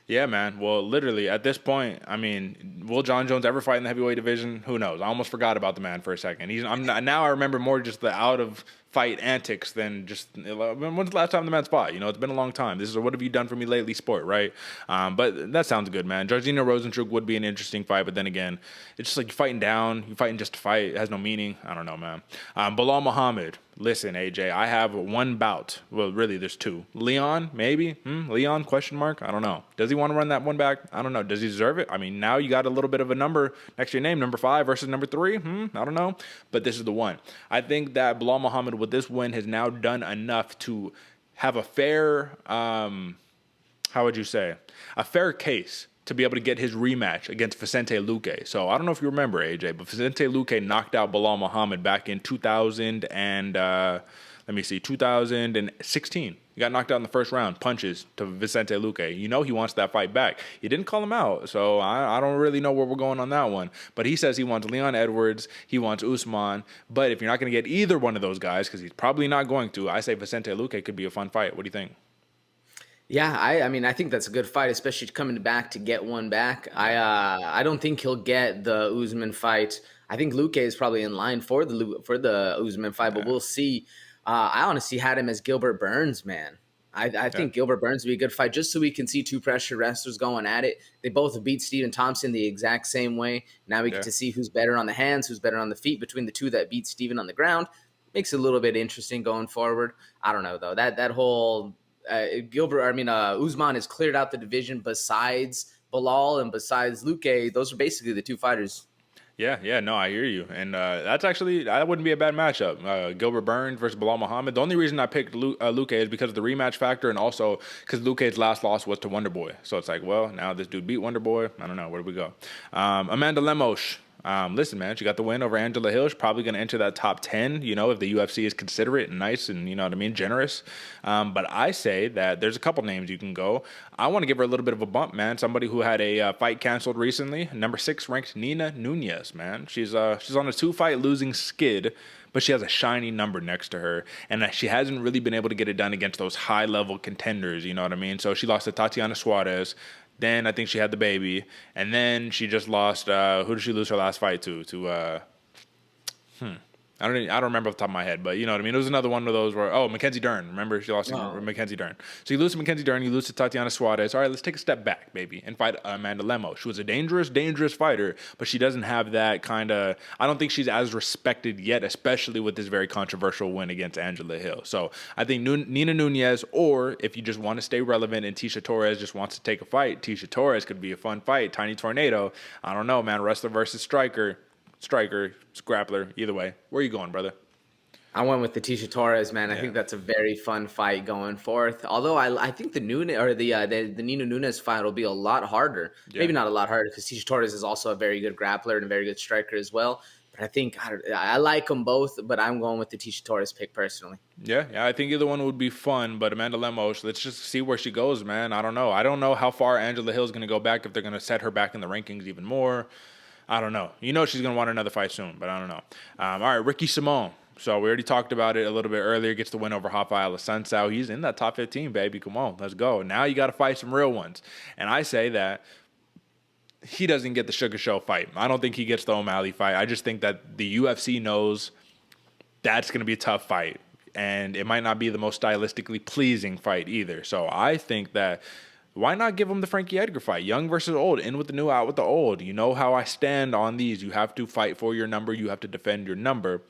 Yeah, man. Well, literally, at this point, I mean, will John Jones ever fight in the heavyweight division? Who knows? I almost forgot about the man for a second. Now I remember more just the out-of-fight antics than just, when's the last time the man's fought? It's been a long time. This is a what have you done for me lately sport, right? But that sounds good, man. Jairzinho Rozenstruik would be an interesting fight, but then again, it's just like you're fighting down. You're fighting just to fight. It has no meaning. I don't know, man. Belal Muhammad. Listen, AJ, I have one bout. Well, really, there's two. Leon, maybe? Leon, question mark? I don't know. Does he want to run that one back? I don't know. Does he deserve it? I mean, now you got a little bit of a number next to your name, number 5 versus number 3. I don't know. But this is the one. I think that Belal Muhammad, with this win, has now done enough to have a fair, how would you say, a fair case to be able to get his rematch against Vicente Luque. So I don't know if you remember, AJ, but Vicente Luque knocked out Belal Muhammad back in 2016. He got knocked out in the first round, punches to Vicente Luque. He wants that fight back. He didn't call him out, so I don't really know where we're going on that one. But he says he wants Leon Edwards, he wants Usman. But if you're not going to get either one of those guys, because he's probably not going to, I say Vicente Luque could be a fun fight. What do you think? Yeah, I mean, I think that's a good fight, especially coming back to get one back. I don't think he'll get the Usman fight. I think Luque is probably in line for the Usman fight, but we'll see. I honestly had him as Gilbert Burns, man. I think Gilbert Burns would be a good fight just so we can see two pressure wrestlers going at it. They both beat Stephen Thompson the exact same way. Now we get to see who's better on the hands, who's better on the feet between the two that beat Stephen on the ground. Makes it a little bit interesting going forward. I don't know though. That whole Usman has cleared out the division besides Belal and besides Luque. Those are basically the two fighters. Yeah, no, I hear you. And that wouldn't be a bad matchup. Gilbert Burns versus Belal Muhammad. The only reason I picked Luque is because of the rematch factor and also because Luque's last loss was to Wonderboy. So it's like, well, now this dude beat Wonderboy. I don't know. Where do we go? Amanda Lemos. Listen, man, she got the win over Angela Hill. She's probably going to enter that top 10, if the UFC is considerate and nice and, generous. But I say that there's a couple names you can go. I want to give her a little bit of a bump, man. Somebody who had a fight canceled recently. Number 6 ranked Nina Nunez, man. She's on a 2-fight losing skid, but she has a shiny number next to her. And she hasn't really been able to get it done against those high-level contenders, you know what I mean? So she lost to Tatiana Suarez. Then I think she had the baby, and then she just lost. Who did she lose her last fight to? I don't remember off the top of my head, but you know what I mean. It was another one of those where Mackenzie Dern. Remember she lost to Mackenzie Dern. So you lose to Mackenzie Dern, you lose to Tatiana Suarez. All right, let's take a step back, baby, and fight Amanda Lemos. She was a dangerous fighter, but she doesn't have that kind of. I don't think she's as respected yet, especially with this very controversial win against Angela Hill. So I think Nina Nunez, or if you just want to stay relevant and Tecia Torres just wants to take a fight, Tecia Torres could be a fun fight. Tiny Tornado. I don't know, man. Wrestler versus striker, grappler, either way. Where are you going, brother? I went with the Tecia Torres, man. I think that's a very fun fight going forth. Although I think the Nina Nunez fight will be a lot harder. Yeah. Maybe not a lot harder because Tecia Torres is also a very good grappler and a very good striker as well. But I think I like them both, but I'm going with the Tecia Torres pick personally. Yeah, I think either one would be fun. But Amanda Lemos, let's just see where she goes, man. I don't know. I don't know how far Angela Hill is going to go back, if they're going to set her back in the rankings even more. I don't know. She's going to want another fight soon, but I don't know. All right, Ricky Simón. So we already talked about it a little bit earlier. Gets the win over Rafael Assunção. He's in that top 15, baby. Come on, let's go. Now you got to fight some real ones. And I say that he doesn't get the Sugar Show fight. I don't think he gets the O'Malley fight. I just think that the UFC knows that's going to be a tough fight. And it might not be the most stylistically pleasing fight either. So I think that why not give him the Frankie Edgar fight? Young versus old, in with the new, out with the old. You know how I stand on these. You have to fight for your number. You have to defend your number.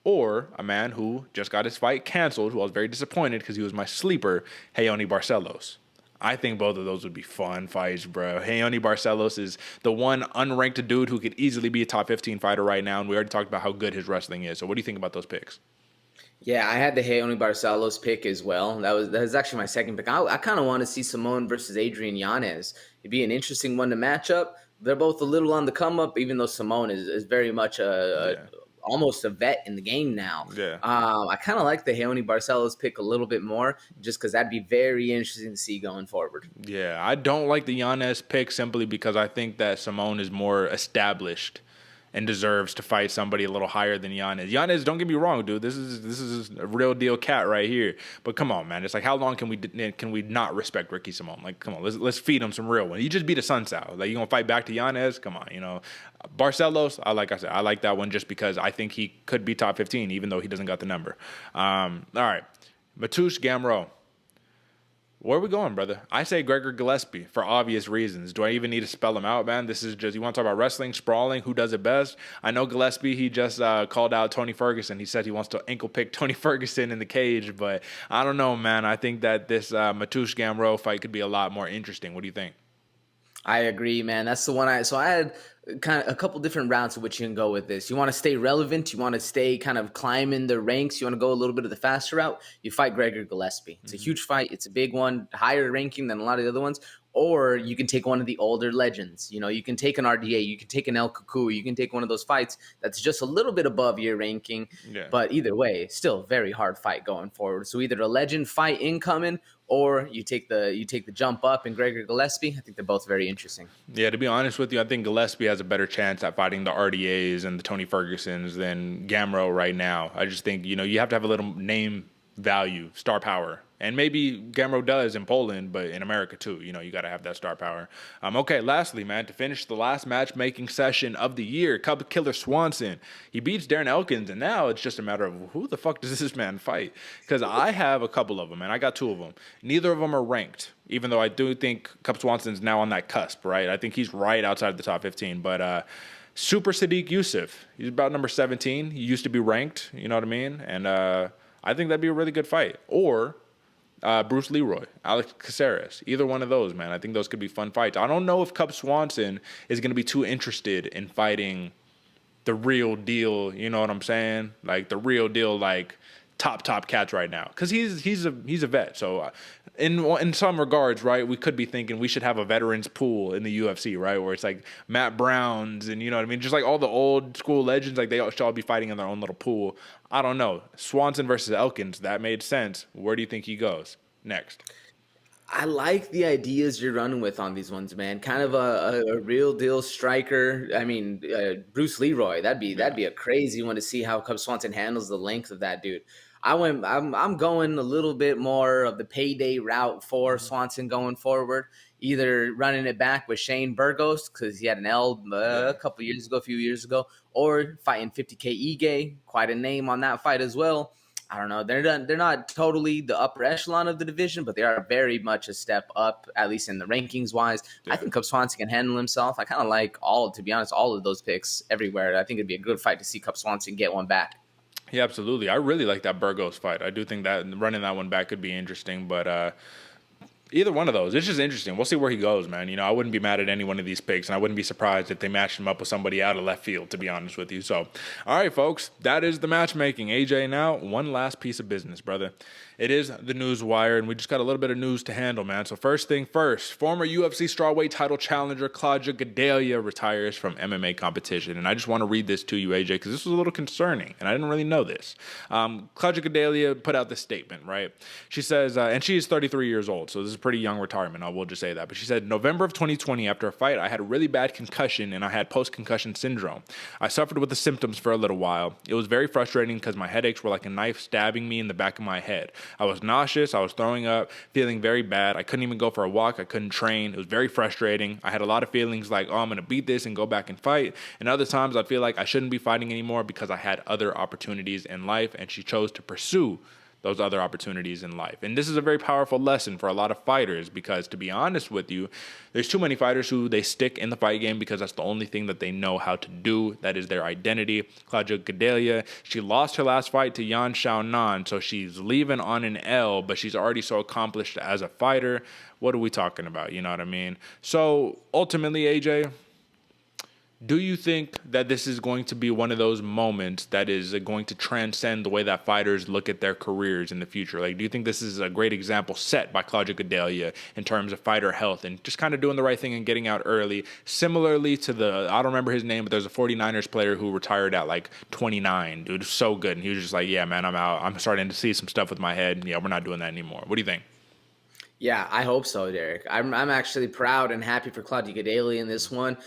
Or a man who just got his fight canceled, who I was very disappointed because he was my sleeper, Raoni Barcelos. I think both of those would be fun fights, bro. Raoni Barcelos is the one unranked dude who could easily be a top 15 fighter right now, and we already talked about how good his wrestling is. So what do you think about those picks? Yeah, I had the Raoni Barcelos pick as well. That was actually my second pick. I kind of want to see Simón versus Adrian Yanez. It'd be an interesting one to match up. They're both a little on the come up, even though Simón is very much almost a vet in the game now. Yeah. I kind of like the Raoni Barcelos pick a little bit more, just because that'd be very interesting to see going forward. Yeah, I don't like the Yanez pick simply because I think that Simón is more established and deserves to fight somebody a little higher than Yanez. Yanez, don't get me wrong, dude. This is a real deal cat right here. But come on, man. It's like, how long can we not respect Ricky Simón? Like, come on, let's feed him some real one. You just beat a Assunção. Like, you gonna fight back to Yanez? Come on, Barcelos, I like that one just because I think he could be top 15, even though he doesn't got the number. All right, Mateusz Gamrot. Where are we going, brother? I say Gregor Gillespie for obvious reasons. Do I even need to spell him out, man? This is just, you want to talk about wrestling, sprawling, who does it best? I know Gillespie, he just called out Tony Ferguson. He said he wants to ankle pick Tony Ferguson in the cage, but I don't know, man. I think that this Mateusz Gamrot fight could be a lot more interesting. What do you think? I agree, man. That's the one I had kind of a couple different routes in which you can go with this. You want to stay relevant. You want to stay kind of climbing the ranks. You want to go a little bit of the faster route. You fight Gregor Gillespie. It's a huge fight. It's a big one, higher ranking than a lot of the other ones. Or you can take one of the older legends. You can take an RDA. You can take an El Cucu. You can take one of those fights that's just a little bit above your ranking. Yeah. But either way, still very hard fight going forward. So either a legend fight incoming, or you take the jump up in Gregor Gillespie. I think they're both very interesting. Yeah, to be honest with you, I think Gillespie has a better chance at fighting the RDAs and the Tony Fergusons than Gamrot right now. I just think, you have to have a little name value, star power. And maybe Gamrot does in Poland, but in America too. You know, you got to have that star power. Okay, lastly, man, to finish the last matchmaking session of the year, Cub Killer Swanson. He beats Darren Elkins, and now it's just a matter of who the fuck does this man fight? Because I have a couple of them, and I got 2 of them. Neither of them are ranked, even though I do think Cub Swanson's now on that cusp, right? I think he's right outside the top 15, but Super Sadiq Yusuf, he's about number 17. He used to be ranked, you know what I mean? And I think that'd be a really good fight. Or Bruce Leroy, Alex Caceres, either one of those, man. I think those could be fun fights. I don't know if Cub Swanson is going to be too interested in fighting the real deal, you know what I'm saying? Like the real deal, like top cats right now, because he's a vet. So in some regards, right, we could be thinking we should have a veterans pool in the UFC, right, where it's like Matt Browns and you know what I mean, just like all the old school legends, like they should all be fighting in their own little pool. I don't know. Swanson versus Elkins, that made sense. Where do you think he goes next? I like the ideas you're running with on these ones, man. Kind of a real deal striker. I mean, Bruce Leroy. That'd be a crazy one to see how Cub Swanson handles the length of that dude. I'm going a little bit more of the payday route for Swanson going forward. Either running it back with Shane Burgos because he had an L a few years ago, or fighting 50K Ige. Quite a name on that fight as well. I don't know. They're not totally the upper echelon of the division, but they are very much a step up, at least in the rankings wise. Yeah. I think Cub Swanson can handle himself. I kind of like all of those picks everywhere. I think it'd be a good fight to see Cub Swanson get one back. Yeah, absolutely. I really like that Burgos fight. I do think that running that one back could be interesting, but either one of those, it's just interesting. We'll see where he goes, man. You know, I wouldn't be mad at any one of these picks, and I wouldn't be surprised if they matched him up with somebody out of left field, to be honest with you. So, all right, folks, that is the matchmaking. AJ, now one last piece of business, brother. It is the NEWSWIRE, and we just got a little bit of news to handle, man. So first thing first, former UFC strawweight title challenger Claudia Gadelha retires from MMA competition. And I just want to read this to you, AJ, because this was a little concerning, and I didn't really know this. Claudia Gadelha put out this statement, right? She says, and she is 33 years old, so this is a pretty young retirement, I will just say that. But she said, November of 2020, after a fight, I had a really bad concussion, and I had post-concussion syndrome. I suffered with the symptoms for a little while. It was very frustrating because my headaches were like a knife stabbing me in the back of my head. I was nauseous, I was throwing up, feeling very bad. I couldn't even go for a walk, I couldn't train. It was very frustrating. I had a lot of feelings like, oh, I'm going to beat this and go back and fight. And other times I'd feel like I shouldn't be fighting anymore because I had other opportunities in life, and she chose to pursue those other opportunities in life. And this is a very powerful lesson for a lot of fighters because, to be honest with you, there's too many fighters who they stick in the fight game because that's the only thing that they know how to do. That is their identity. Claudia Gadelha, she lost her last fight to Yan Xiaonan, so she's leaving on an L, but she's already so accomplished as a fighter. What are we talking about? You know what I mean? So ultimately, AJ, do you think that this is going to be one of those moments that is going to transcend the way that fighters look at their careers in the future? Like, do you think this is a great example set by Claudia Gadelha in terms of fighter health and just kind of doing the right thing and getting out early? Similarly to I don't remember his name, but there's a 49ers player who retired at like 29. Dude, so good. And he was just like, yeah, man, I'm out. I'm starting to see some stuff with my head. Yeah, we're not doing that anymore. What do you think? Yeah, I hope so, Derek. I'm actually proud and happy for Claudia Gadelha in this one.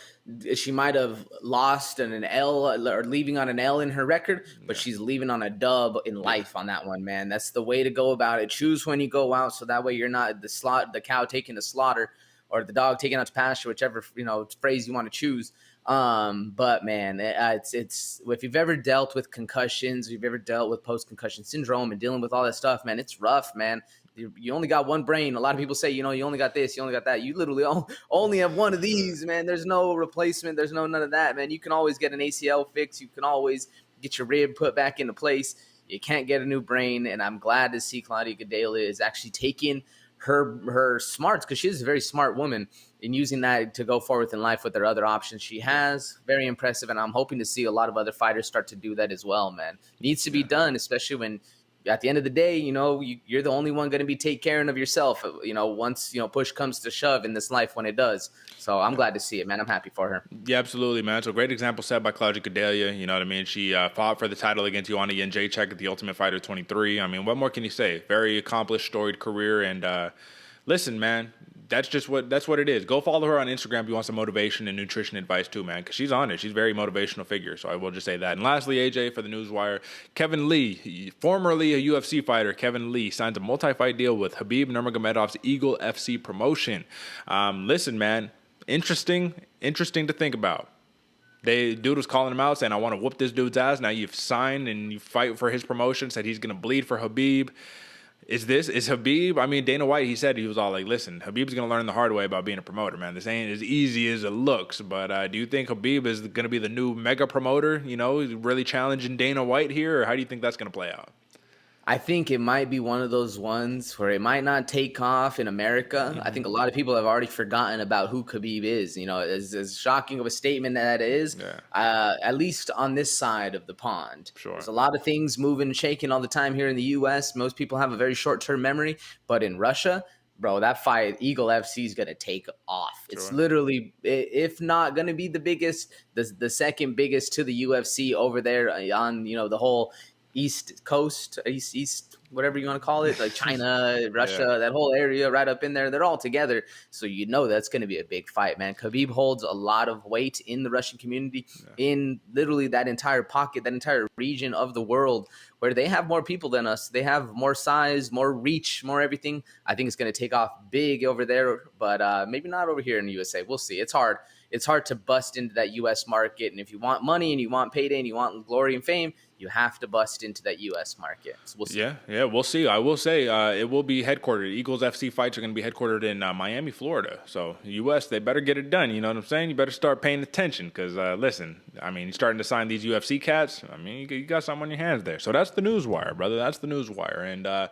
She might have lost an L or leaving on an L in her record, but she's leaving on a dub in life on that one, man. That's the way to go about it. Choose when you go out, so that way you're not the cow taking the slaughter or the dog taking out to pasture, whichever phrase you want to choose. But man, it's if you've ever dealt with concussions, if you've ever dealt with post-concussion syndrome and dealing with all that stuff, man, it's rough, man. You only got one brain. A lot of people say, you only got this, you only got that. You literally only have one of these, man. There's no replacement. There's none of that, man. You can always get an ACL fix. You can always get your rib put back into place. You can't get a new brain, and I'm glad to see Claudia Gadelha is actually taking her smarts, because she's a very smart woman, and using that to go forward in life with her other options she has. Very impressive, and I'm hoping to see a lot of other fighters start to do that as well, man. Needs to be done, especially when at the end of the day, you're the only one going to be taking care of yourself, once, push comes to shove in this life when it does. So I'm glad to see it, man. I'm happy for her. Yeah, absolutely, man. So great example set by Claudia Gadelha. You know what I mean? She fought for the title against Joanna Jędrzejczyk at the Ultimate Fighter 23. I mean, what more can you say? Very accomplished, storied career. And listen, man, that's what it is. Go follow her on Instagram if you want some motivation and nutrition advice too, man, because she's on it. She's a very motivational figure, so I will just say that. And lastly, AJ, for the Newswire, Kevin Lee, formerly a UFC fighter, Kevin Lee signs a multi-fight deal with Khabib Nurmagomedov's Eagle FC promotion. Listen, man, interesting to think about. Dude was calling him out saying, I want to whoop this dude's ass. Now you've signed and you fight for his promotion, said he's going to bleed for Khabib. Is Khabib? I mean, Dana White, he was all like, listen, Khabib's going to learn the hard way about being a promoter, man. This ain't as easy as it looks. But do you think Khabib is going to be the new mega promoter, really challenging Dana White here? Or how do you think that's going to play out? I think it might be one of those ones where it might not take off in America. I think a lot of people have already forgotten about who Khabib is. As shocking of a statement that is, at least on this side of the pond. Sure. There's a lot of things moving and shaking all the time here in the U.S. Most people have a very short-term memory. But in Russia, bro, that fight, Eagle FC is going to take off. Sure. It's literally, if not going to be the biggest, the second biggest to the UFC over there on, the whole East Coast, East, whatever you want to call it, like China, Russia, that whole area right up in there. They're all together. So that's going to be a big fight, man. Khabib holds a lot of weight in the Russian community, in literally that entire pocket, that entire region of the world where they have more people than us. They have more size, more reach, more everything. I think it's going to take off big over there, but maybe not over here in the USA. We'll see. It's hard. It's hard to bust into that U.S. market. And if you want money and you want payday and you want glory and fame, you have to bust into that U.S. market. So we'll see. Yeah, we'll see. I will say it will be headquartered. Eagles FC fights are going to be headquartered in Miami, Florida. So U.S., they better get it done. You know what I'm saying? You better start paying attention because, listen, I mean, you're starting to sign these UFC cats. I mean, you got something on your hands there. So that's the Newswire, brother. That's the Newswire. And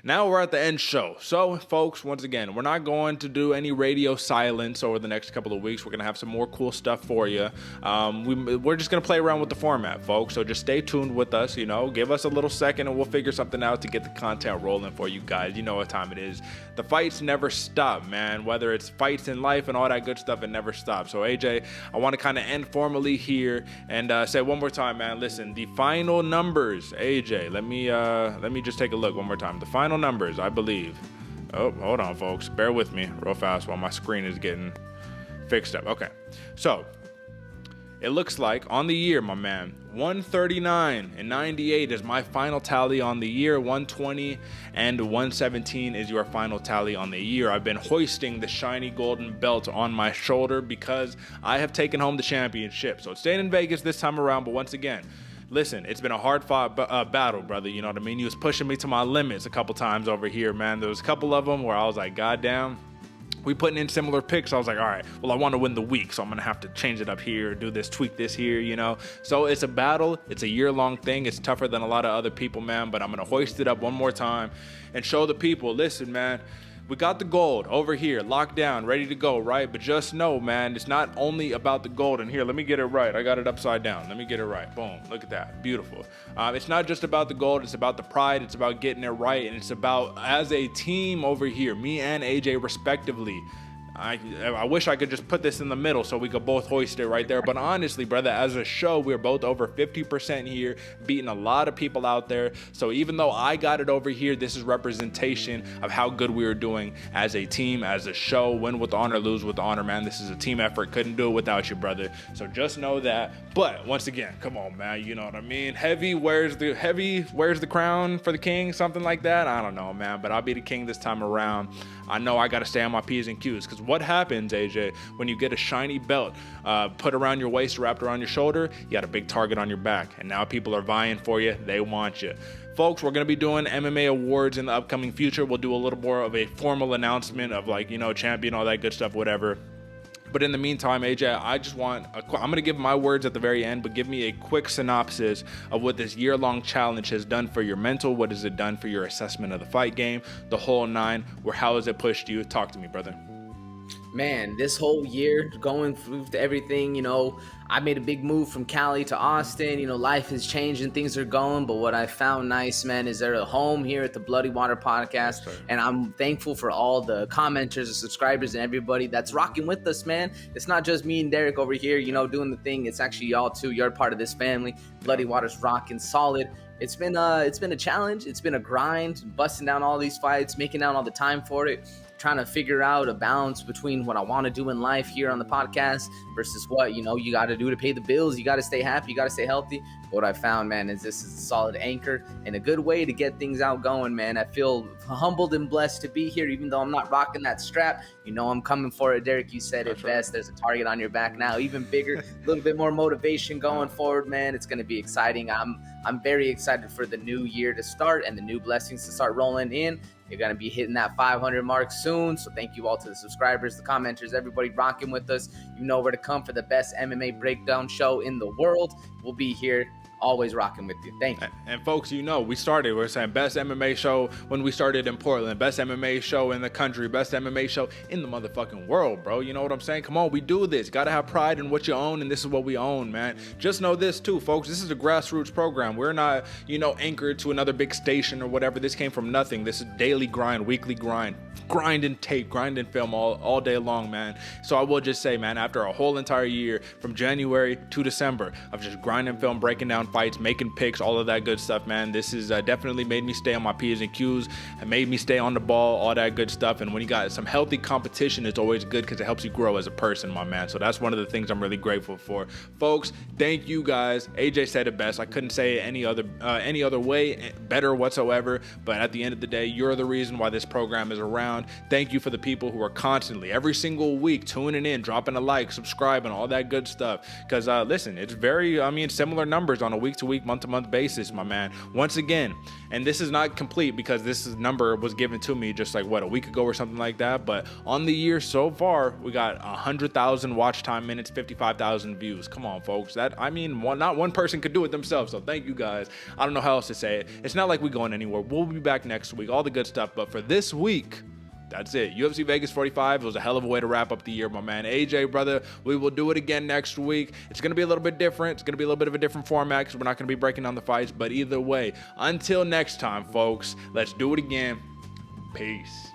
now we're at the end show. So, folks, once again, we're not going to do any radio silence over the next couple of weeks. We're going to have some more cool stuff for you. We're just going to play around with the format, folks. So just stay tuned with us, Give us a little second and we'll figure something out to get the content rolling for you guys. You know what time it is. The fights never stop, man. Whether it's fights in life and all that good stuff, it never stops. So, AJ, I want to kind of end formally here and say one more time, man. Listen, the final numbers, AJ, let me just take a look one more time. The final numbers, I believe. Oh, hold on, folks. Bear with me real fast while my screen is getting fixed up. Okay. So, it looks like on the year, my man, 139-98 is my final tally on the year. 120 and 117 is your final tally on the year. I've been hoisting the shiny golden belt on my shoulder because I have taken home the championship. So, it stayed in Vegas this time around, but once again, listen, it's been a hard-fought battle, brother. You know what I mean? He was pushing me to my limits a couple times over here, man. There was a couple of them where I was like, God damn. We putting in similar picks. I was like, all right, well, I want to win the week, so I'm going to have to change it up here, do this, tweak this here, So it's a battle. It's a year-long thing. It's tougher than a lot of other people, man, but I'm going to hoist it up one more time and show the people, listen, man, we got the gold over here, locked down, ready to go, right? But just know, man, it's not only about the gold. And here, let me get it right. I got it upside down. Let me get it right. Boom. Look at that. Beautiful. It's not just about the gold. It's about the pride. It's about getting it right. And it's about, as a team over here, me and AJ respectively, I wish I could just put this in the middle so we could both hoist it right there. But honestly, brother, as a show, we're both over 50% here, beating a lot of people out there. So even though I got it over here, this is representation of how good we are doing as a team, as a show. Win with honor, lose with honor, man. This is a team effort. Couldn't do it without you, brother. So just know that. But once again, come on, man. You know what I mean? Heavy wears the crown for the king, something like that. I don't know, man. But I'll be the king this time around. I know I got to stay on my P's and Q's because what happens, AJ, when you get a shiny belt put around your waist, wrapped around your shoulder, you got a big target on your back. And now people are vying for you. They want you. Folks, we're going to be doing MMA awards in the upcoming future. We'll do a little more of a formal announcement of champion, all that good stuff, whatever. But in the meantime, AJ, I'm going to give my words at the very end, but give me a quick synopsis of what this year-long challenge has done for your mental. What has it done for your assessment of the fight game? The whole nine. How has it pushed you? Talk to me, brother. Man, this whole year going through everything, I made a big move from Cali to Austin. You know, life has changed and things are going. But what I found nice, man, is they're a home here at the Bloody Water Podcast. And I'm thankful for all the commenters and subscribers and everybody that's rocking with us, man. It's not just me and Derek over here, you know, doing the thing. It's actually y'all too. You're part of this family. Bloody Water's rocking solid. It's been a challenge. It's been a grind, busting down all these fights, making out all the time for it, trying to figure out a balance between what I want to do in life here on the podcast versus what, you know, you got to do to pay the bills. You got to stay happy. You got to stay healthy. What I found, man, is this is a solid anchor and a good way to get things out going, man. I feel humbled and blessed to be here, even though I'm not rocking that strap. You know, I'm coming for it, Derek. You said it best. There's a target on your back now, even bigger, a little bit more motivation going forward, man. It's going to be exciting. I'm very excited for the new year to start and the new blessings to start rolling in. You're going to be hitting that 500 mark soon. So thank you all to the subscribers, the commenters, everybody rocking with us. You know where to come for the best MMA breakdown show in the world. We'll be here always rocking with you. Thank you. And folks, you know, we're saying best MMA show when we started in Portland, best MMA show in the country, best MMA show in the motherfucking world, bro. You know what I'm saying? Come on, we do this. Gotta have pride in what you own, and this is what we own, man. Just know this too, folks. This is a grassroots program. We're not, you know, anchored to another big station or whatever. This came from nothing. This is daily grind, weekly grind and tape, grind and film all day long, man. So I will just say, man, after a whole entire year from January to December of just grinding film, breaking down fights, making picks, all of that good stuff, man, this has definitely made me stay on my P's and Q's and made me stay on the ball, all that good stuff. And when you got some healthy competition, it's always good because it helps you grow as a person, my man. So that's one of the things I'm really grateful for. Folks, thank you guys. AJ said it best. I couldn't say it any other way better whatsoever. But at the end of the day, you're the reason why this program is around. Thank you for the people who are constantly, every single week, tuning in, dropping a like, subscribing, all that good stuff. Because, listen, it's very, similar numbers on a week-to-week, month-to-month basis, my man. Once again, and this is not complete because this number was given to me just like, a week ago or something like that. But on the year so far, we got 100,000 watch time minutes, 55,000 views. Come on, folks. Not one person could do it themselves. So thank you guys. I don't know how else to say it. It's not like we're going anywhere. We'll be back next week, all the good stuff. But for this week, that's it. UFC Vegas 45. It was a hell of a way to wrap up the year, my man. AJ, brother, we will do it again next week. It's going to be a little bit different. It's going to be a little bit of a different format because we're not going to be breaking down the fights. But either way, until next time, folks, let's do it again. Peace.